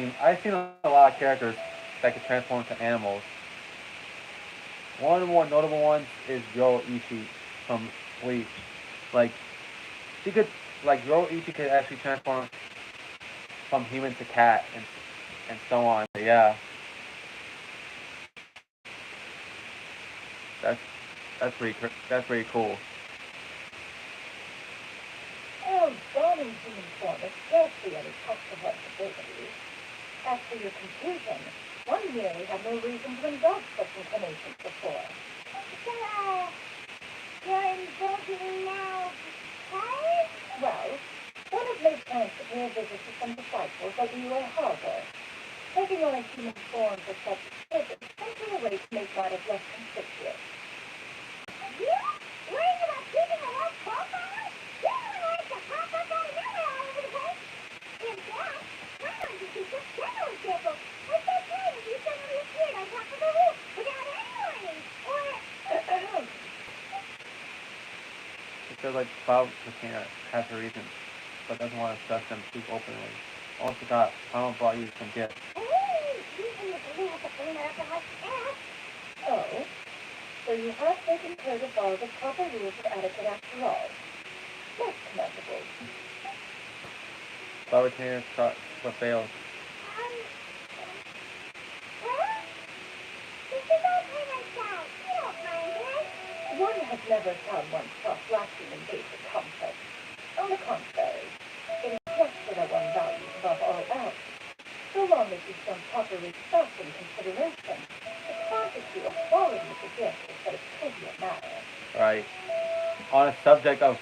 Speaker 1: seen a lot of characters that could transform into animals. One of the more notable ones is Yoro Ichi from Bleach. Like, she could, like, Yoro Ichi could actually transform from human to cat and so on. But yeah, that's that's pretty cool.
Speaker 2: Oh, gone in human form is scarcely any touch of her ability. As for your confusion, one merely had no reason to indulge such inclinations before. So, you're indulging now because? Well, one has made plans to pay a visit to some disciples at Ue Harbor. Taking on a human form for such a visit is simply a way to make matters less conspicuous. You? Worrying about keeping a low profile? You don't like to pop up out of nowhere all over the place? In fact, sometimes you keep just generally careful. Like that time when you suddenly appeared on top of the roof without any warning. Or,
Speaker 1: Because like Cloud can't has her reasons, but doesn't want to discuss them too openly. Also got Paimon brought you some gifts.
Speaker 2: using the glue with the cleaner of the house ass. Oh, so you have taken care to follow the proper rules of etiquette after all. Most commendable.
Speaker 1: Fabricant but failed.
Speaker 2: Well, this is all kind of sad. You don't mind, right? One has never found oneself lacking in basic comfort. On the contrary, it is just that one values above all else. So long as you show proper respect and consideration, the quantity or quality of the gift is but a trivial matter.
Speaker 1: Right. On the subject of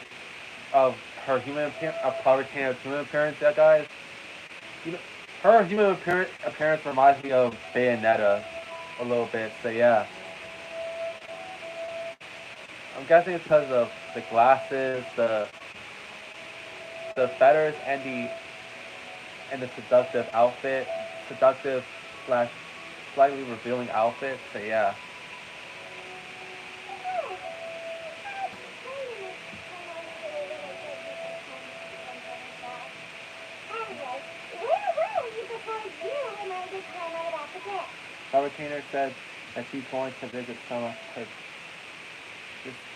Speaker 1: her human appearance, of Fabricant's human appearance, that guys, you know, her human appearance reminds me of Bayonetta a little bit. So yeah, I'm guessing it's because of the glasses, the feathers, and the seductive slash slightly revealing outfit. So yeah. Fabricant said that she's going to visit some of her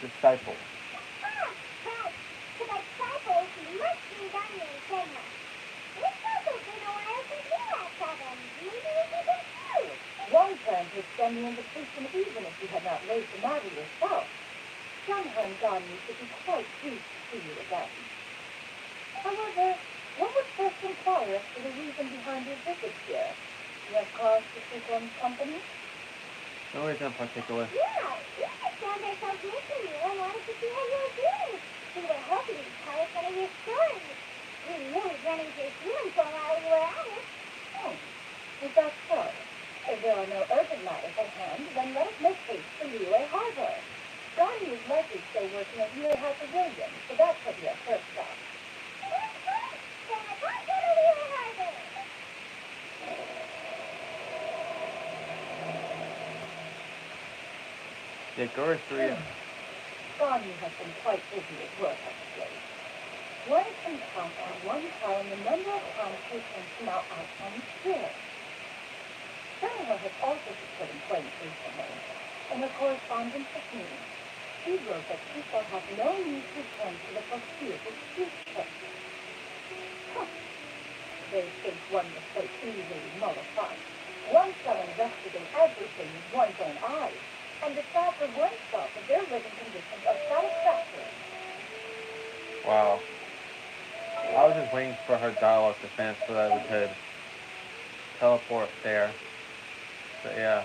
Speaker 1: disciples.
Speaker 2: Ah, right. The disciples must be done in Kenya. Let's also been a while since we last saw them. Maybe we can go too. One planned to extend the invitation even if you had not laid the matter yourself. Somehow Johnny should be quite pleased to see you again. However, what would first inquire as to the reason behind your visit here? You have cause to seek one's company?
Speaker 1: No reason in particular.
Speaker 2: Yeah, we just found ourselves missing you and wanted to see how you were doing. We were hoping you'd tell us one of your stories. We knew we'd run into your human form while we were at it. Oh, is that so? If there are no urgent matters at hand, then let us make haste to Leeway Harbor. Donnie is likely still working at Leeway Pavilion, so that should be our first stop. Then let's all go to Leeway Harbor.
Speaker 1: The Guru 3
Speaker 2: Donnie has been quite busy at work of late. One can count on one hand the number of times he has come out on the pier. Senator has also secured employment recently. In her correspondence with me, she wrote that she shall have no need to return to the foreseeable future. Huh. They think one was so easily mollified. One shall investigate everything with one's own eyes and decide for oneself if their living conditions are satisfactory.
Speaker 1: Wow. I was just waiting for her dialogue to finish so that we could teleport there. So yeah.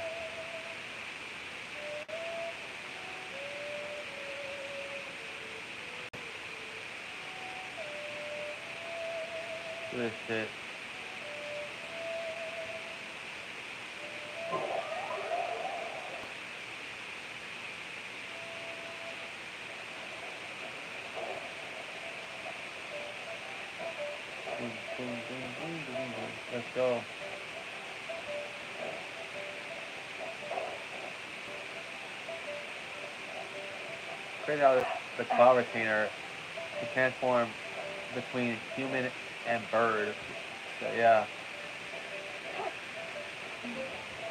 Speaker 1: Do this shit. Let's go. Great how the claw retainer can transform between human and bird. So yeah.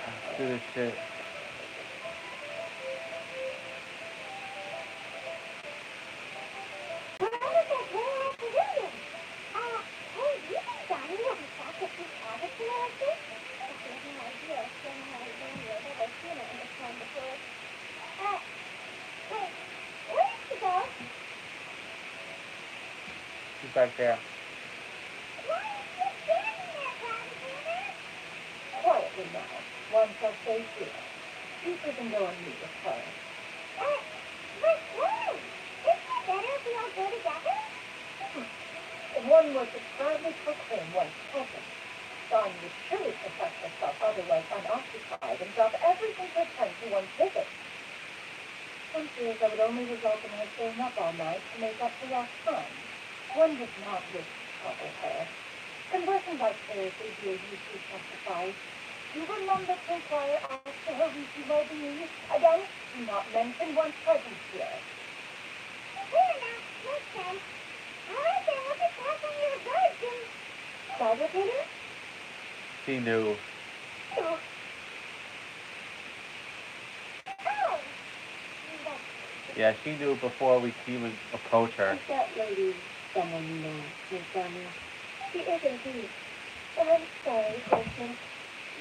Speaker 1: Let's do this shit. He's back there.
Speaker 2: Quietly now. One shall stay here. You can go and meet with her. But why? Isn't it better if we all go together? If one were to proudly proclaim one's presence, Dawn would surely profess herself otherwise unoccupied and drop everything to attend to one's visit. One fears that would only result in her staying up all night to make up for lost time. One does not wish to trouble her. Conversing vicariously via you two testifies. You remember to inquire as to her recent well-being. Again, do not mention one's presence here. Fair enough. Makes sense. All right, then, we'll just pass on your advice and... Fabricator?
Speaker 1: She knew.
Speaker 2: Oh. Oh.
Speaker 1: Yeah, she knew before we could even approach her.
Speaker 2: Is that lady someone you know, Miss Daniel? She is indeed. I'm sorry, Horseman,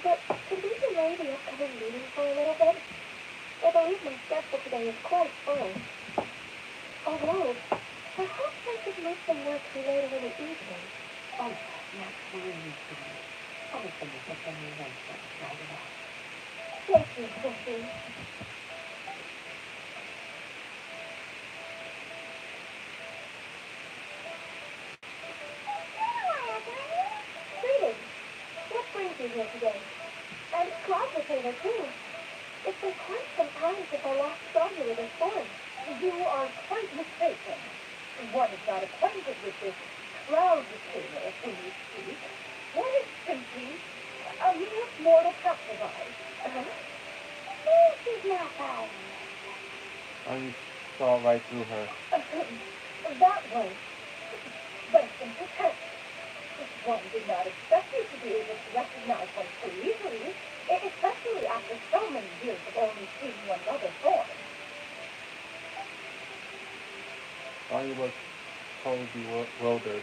Speaker 2: but could we delay the upcoming meeting for a little bit? I believe my schedule today is quite full. Although, perhaps I could make some work for later in the evening. Oh, naturally, everything is within reason, right away. Thank you, Chrissy. Greetings. What brings you here today? And Cloud Retainer, too. It's been quite some time since I last saw you in this form. You are quite mistaken. One is not acquainted with this Cloud Retainer of whom you speak. One is simply a mere mortal passerby. She's not bad.
Speaker 1: Oh, you saw right through her.
Speaker 2: That was but a simple test. One did not expect you to be able to recognize one so easily, especially after so many years of only seeing one other form.
Speaker 1: Oh, you look totally bewildered.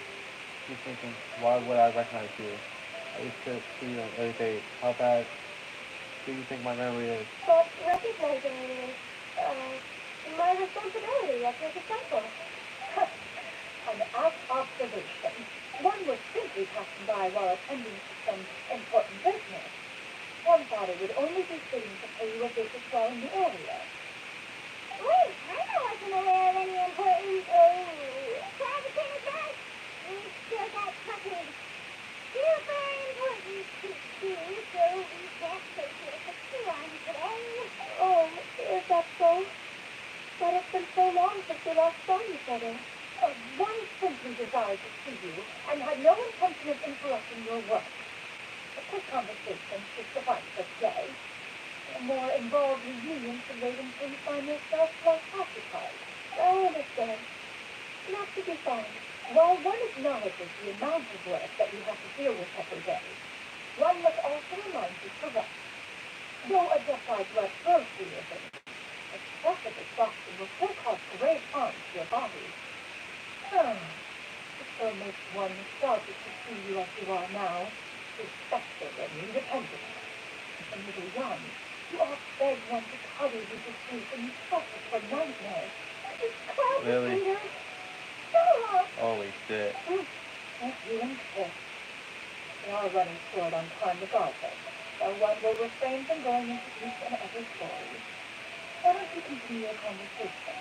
Speaker 1: You're thinking, why would I recognize you? I used to see you every day. How bad do you think my memory is?
Speaker 2: But recognizing you is, my responsibility as your disciple. An apt observation. One was simply passing by while attending to some important business. One thought it would only be fitting to pay you a visit while in the area. Wait, I wasn't aware of any important, private address. We still got something super important to do, so we can't take it for too long today. Oh, is that so? But it's been so long since we last saw each other. One simply desired to see you and had no intention of interrupting your work. A quick conversation should suffice for today. A more involved reunion should wait until you find yourself less occupied. I understand. Not to be found. While one acknowledges the amount of work that you have to deal with every day, one must also remind you to rest. Though a justified blood flows through your veins, excessive exhaustion will still cause grave harm to your body. It still makes one nostalgic to see you as you are now, respected and independent. When you were young, you all begged one to cuddle you to sleep and you suffered from nightmares.
Speaker 1: Really?
Speaker 2: Stop!
Speaker 1: Holy shit.
Speaker 2: Yes, you insist. We are running short on time regardless, so one will refrain from going into each and every story. Why don't you continue your conversation?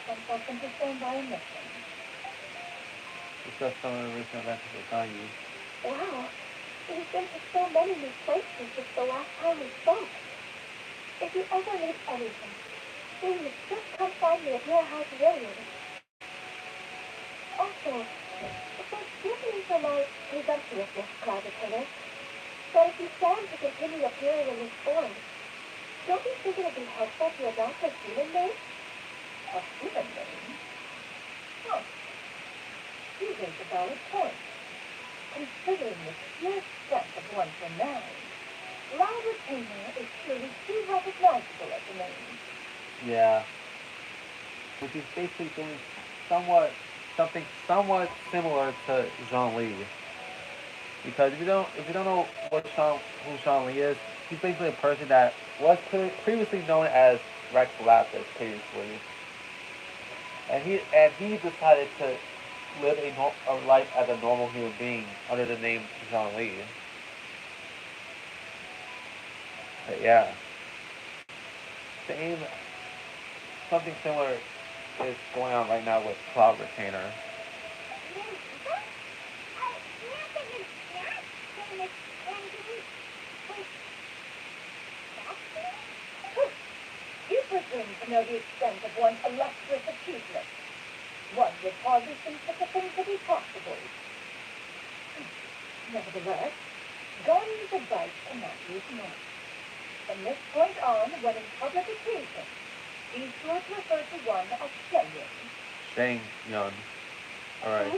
Speaker 2: Some folks understand by omission.
Speaker 1: Discuss some of the recent events with you.
Speaker 2: Wow, we've been to so many new places since the last time we spoke. If you ever need anything, please just come find me at your house, William. Also, forgive me for my presumptuousness, Clouditator, but if you stand to continue appearing in this form, don't you think it would be helpful to adopt a human name? A human name? Huh. You raise a valid point. Considering the sheer strength of one's renown, Cloud Retainer is truly too recognizable as a name.
Speaker 1: Yeah. Which is basically doing something somewhat similar to Jean Lee. Because if you don't know who Sean Lee is, he's basically a person that was previously known as Rex Lapis previously, and he decided to live a life as a normal human being under the name Jean Lee. But yeah, same something similar is going on right now with Cloud Retainer.
Speaker 2: You presume to know the extent of one's illustrious achievement. One would hardly think such a thing to be possible. Nevertheless, guns advice cannot be ignored. From this point on, when in public occasion, be sure to refer to one as Shenyun.
Speaker 1: Shang Yun. Alright.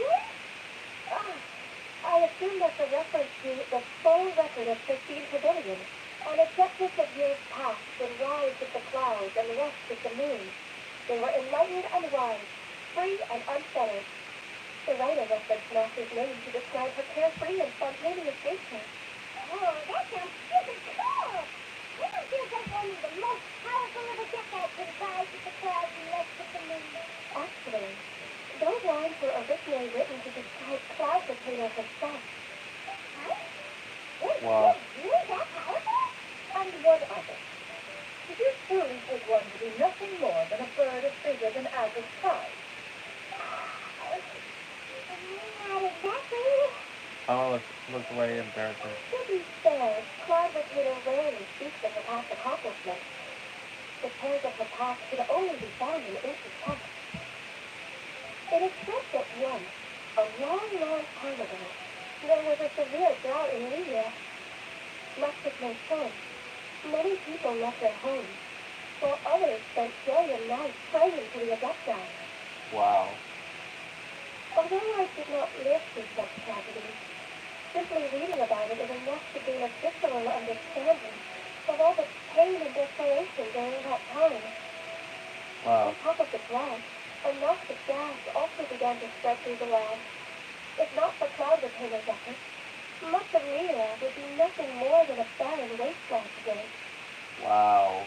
Speaker 2: I assume that's a reference to the full record of Christine Pavilion, an acceptance of years past, the rise of the clouds and rest of the moon. They were enlightened and wise, free and unfettered. The writer referenced Master's name to describe her carefree and spontaneous nature. Oh, that sounds super cool! That feels like one of the most powerful of a decade to rise with the clouds and rest with the moon. Actually, those lines were originally written to describe Cloud Potato herself. Huh?
Speaker 1: Wow.
Speaker 2: Really that powerful? And what of it? Did you truly take one to be nothing more than a bird as bigger than average size? Not exactly.
Speaker 1: Oh, looks way embarrassing.
Speaker 2: To be fair, Cloud Potato rarely speaks of her past accomplishments. The tales of her past could only be found in ancient texts. It is said that once, a long, long time ago, there was a severe drought in India. Much with no sun, many people left their homes, while others spent day and night praying to the Adepti.
Speaker 1: Wow.
Speaker 2: Although I did not live through such tragedies, simply reading about it is enough to gain a visceral understanding of all the pain and desolation during that time.
Speaker 1: Wow.
Speaker 2: On top of the drought, a noxious gas also began to spread through the land. If not for Cloud Retainer's efforts, much of Mira would be nothing more than a barren wasteland today.
Speaker 1: Wow.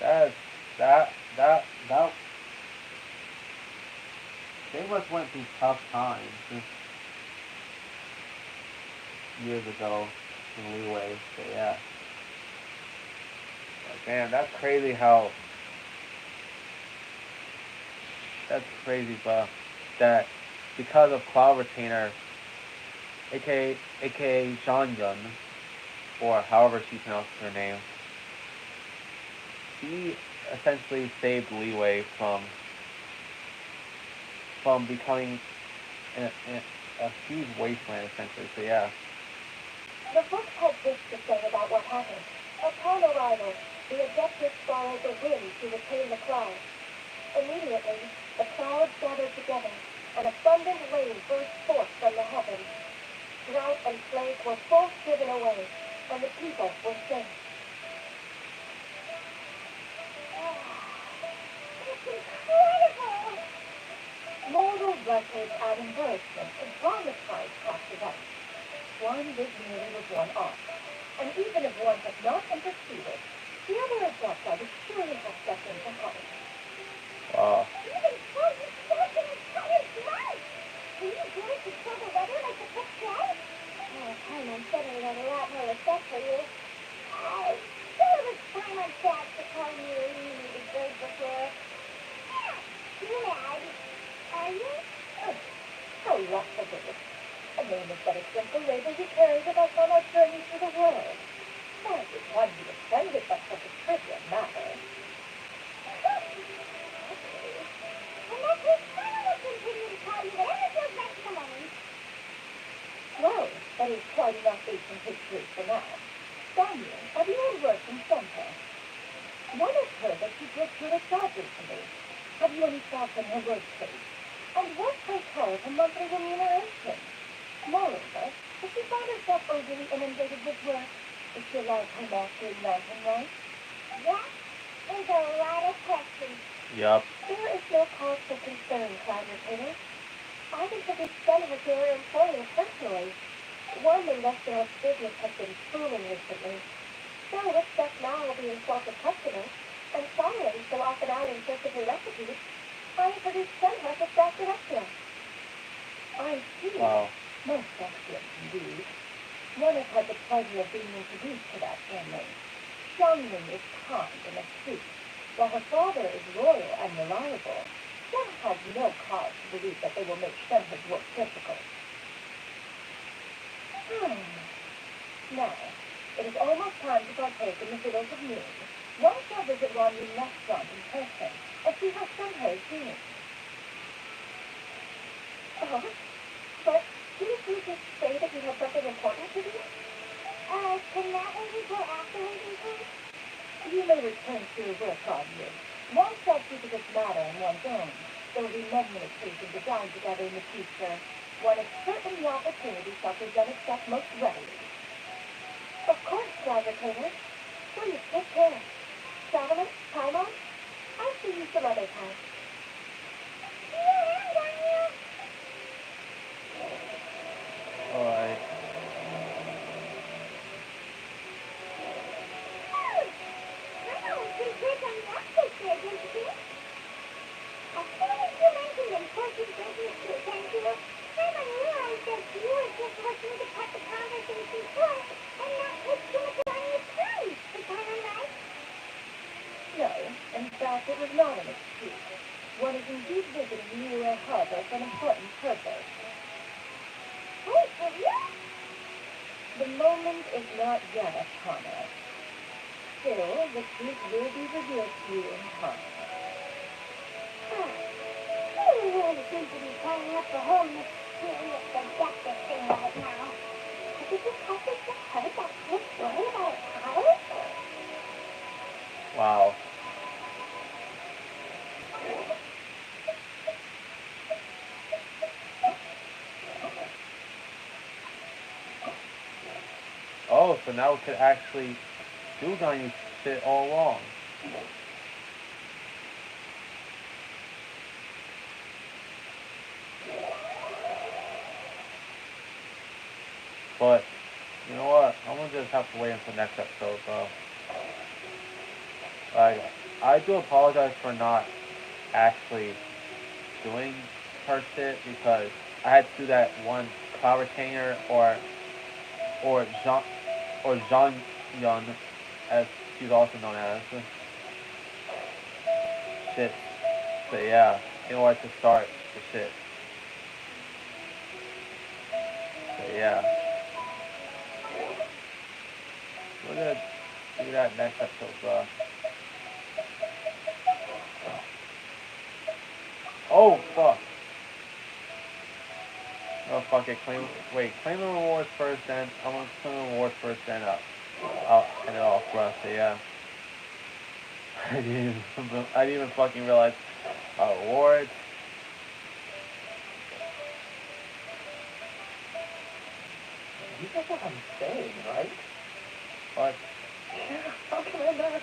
Speaker 1: That they must went through tough times years ago in Leeway. So yeah. But man, that's crazy how that's crazy, but that because of Cloud Retainer, aka Shangyun, or however she pronounces her name, she essentially saved Leeway from becoming a huge wasteland essentially. So yeah.
Speaker 2: The book had this to say about what happened. Upon arrival, the Adeptus borrowed the wind to retain the clouds. Immediately, the clouds gathered together, and abundant rain burst forth from the heavens. Drought and plague were both driven away, and the people were safe. That's incredible! Moral records add embarrassment and dramatize past events. One big nearly was one off, and even if one had not interceded, the other adepti would surely have stepped in to help.
Speaker 1: Wow.
Speaker 2: Even so, you spoke an entire mouth! Can you do it to kill the weather like the book said? Oh, time I'm suddenly had a lot more respect for you. There was time on Chad to tell you you needed good before. Yeah, you mad? Are you? Oh, how rough of it. A name is but a simple label we carry with us on our journey through the world. Why would one be offended by such a trivial matter? Okay. In that case, I will continue to call you whatever feels best at the moment. Well, that is quite enough ancient history for now. Daniel, have you had word from Santa? One has heard that she just did a job recently. Have you any thoughts on her workplace? And what can tell of her monthly remuneration? Moreover, if she found herself overly inundated with work, is she allowed time off during lantern night? That is a lot of questions.
Speaker 1: Yup.
Speaker 2: There is no cause for concern, Cloud Retainer. I've introduced Jennifer to her employer personally. One investor of business has been booming recently. So with Chef now being short of customers, and following so often out in search of new recipes, I introduced Jennifer to staff director. I see.
Speaker 1: Wow.
Speaker 2: Most excellent indeed. One has had the pleasure of being introduced to that family. Xiangling is kind and astute, while her father is loyal and reliable. One has no cause to believe that they will make Shenhe's work difficult. Now, it is almost time to partake in the fiddles of noon. One shall visit Wanyu restaurant in person and see how Shenhe is doing. Oh, but didn't you just say that you had something important to do? Can that wait until after Lincoln? You may return to your work on you. One shall speak of this matter on one's own. There will be many occasions to dine together in the future. One is certain the opportunity shall present itself most readily. Of course, Cloud Retainer. Please take care. Traveler, time on? I'll see you some other time. See you around, Daniel. fact, it was not an excuse. One is indeed visiting Niue Harbor for an important purpose. Wait, will you? The moment is not yet, Connor. Still, the truth will be revealed to you in time. You really seem to be planning up the whole mysterious seductive thing right now. Did you possibly just heard that whole story about a college?
Speaker 1: Wow. Oh, so now we could actually do Ganyu shit all along. But, you know what? I'm gonna just have to wait until next episode, bro. Like, I do apologize for not actually doing her shit because I had to do that one cloud retainer or Jean Yun, as she's also known as. Shit. So yeah, in order to start the shit. So yeah. We're gonna do that next episode, bro. Oh fuck. Oh fuck it, claim the rewards first, then I'm gonna claim the rewards first, then I'll end it off, bro. So yeah. I didn't even fucking realize rewards.
Speaker 3: You get what I'm saying, right?
Speaker 1: What?
Speaker 3: Yeah, how can I not?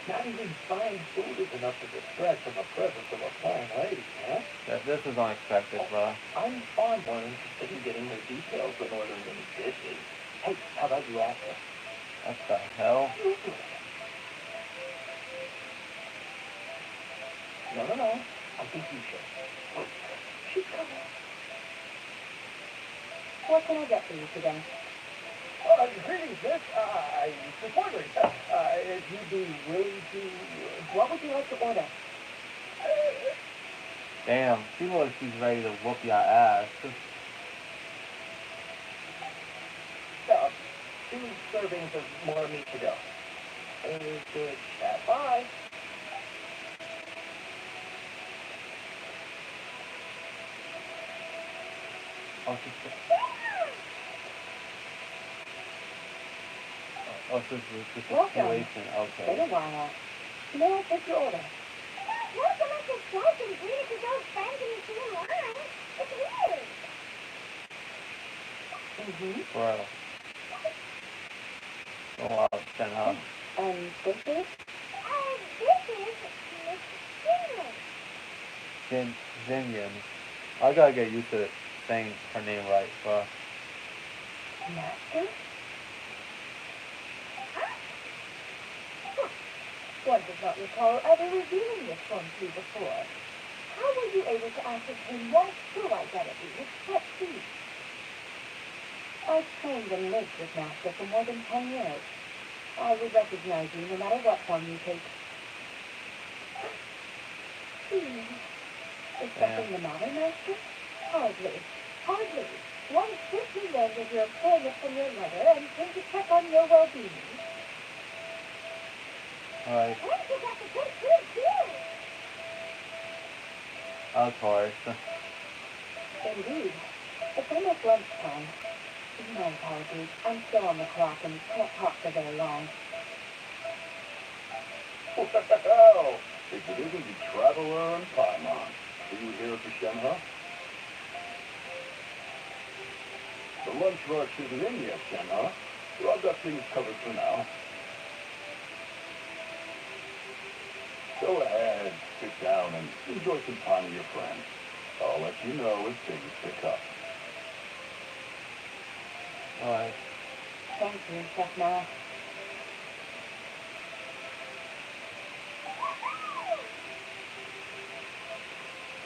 Speaker 3: Not even fine food is enough to distract from the presence of a fine lady, huh?
Speaker 1: This is unexpected, bro.
Speaker 3: I'm far more interested in getting the details than ordering any dishes. Hey, how about you ask her?
Speaker 1: What the hell?
Speaker 3: No. I think you should. She's coming.
Speaker 2: What can I get for you today?
Speaker 3: Greetings, miss. I was wondering if you'd be willing to...
Speaker 2: What would you like to order?
Speaker 1: Damn, she looks like she's ready to whoop your ass.
Speaker 3: 2 servings of more meat to go. Good chat. Bye.
Speaker 1: Oh, this is the
Speaker 2: Welcome.
Speaker 1: situation. Okay.
Speaker 2: Been a while. May I take your order? Not so much as slice and greet it to those friends and you see in line. It's weird.
Speaker 1: Bro. Oh wow, then huh?
Speaker 2: And this is? This is Miss Finley.
Speaker 1: Xinyan. I gotta get used to saying her name right, bro.
Speaker 2: Master? One does not recall ever revealing this one to you before. How were you able to ascertain one's true identity with such ease? I've trained and lived with Master for more than 10 years. I would recognize you no matter what form you take. Is something the matter, Master? Hardly. One simply learned of your employment from your mother and came to check on your well-being.
Speaker 1: Alright.
Speaker 2: Why did you have to take good too?
Speaker 1: Of course.
Speaker 2: Indeed. It's almost lunchtime. My apologies. I'm still on the clock and can't talk for very long.
Speaker 3: Well, if it isn't the traveler and Paimon, are you here for Shenhe? The lunch rush isn't in yet, Shenhe. So I've got things covered for now. Go ahead, sit down and enjoy some time with your friends. I'll let you know as things pick up.
Speaker 1: Alright.
Speaker 2: Thank you, Chef Mara.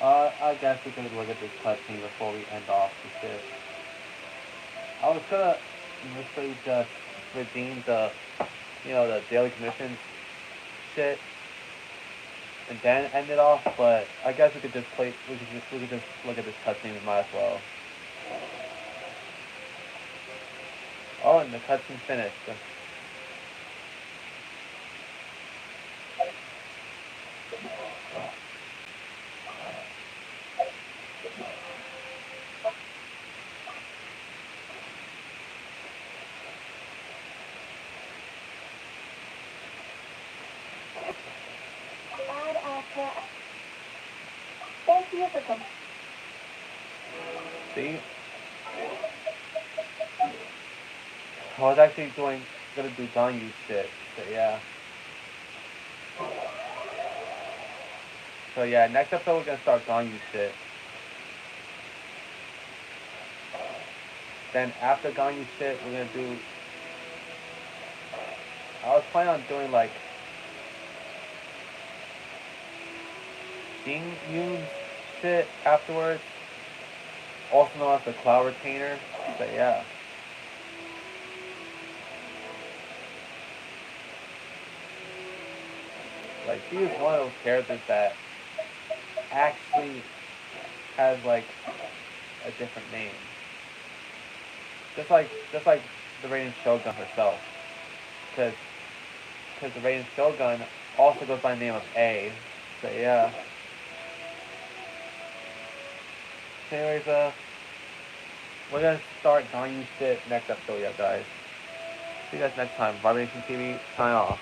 Speaker 1: I guess we could look at this cutscene before we end off the shit. I was gonna initially just redeem the, the daily commissions shit. and then end it off. But I guess we could just play. We could just look at this cutscene. We might as well. Oh, and the cutscene's finished.
Speaker 2: Thank you for coming.
Speaker 1: See, I was actually gonna do Ganyu shit. So yeah. So yeah, next episode we're gonna start Ganyu shit. Then after Ganyu shit, we're gonna do. I was planning on doing like Yoon's shit afterwards, also known as the Cloud Retainer. But yeah. Like she is one of those characters that actually has like a different name. Just like the Raiden Shogun herself. Cause the Raiden Shogun also goes by the name of A. So yeah. Anyways, we're gonna start Ganyu shit next episode, yeah guys. See you guys next time. Vibration TV, sign off.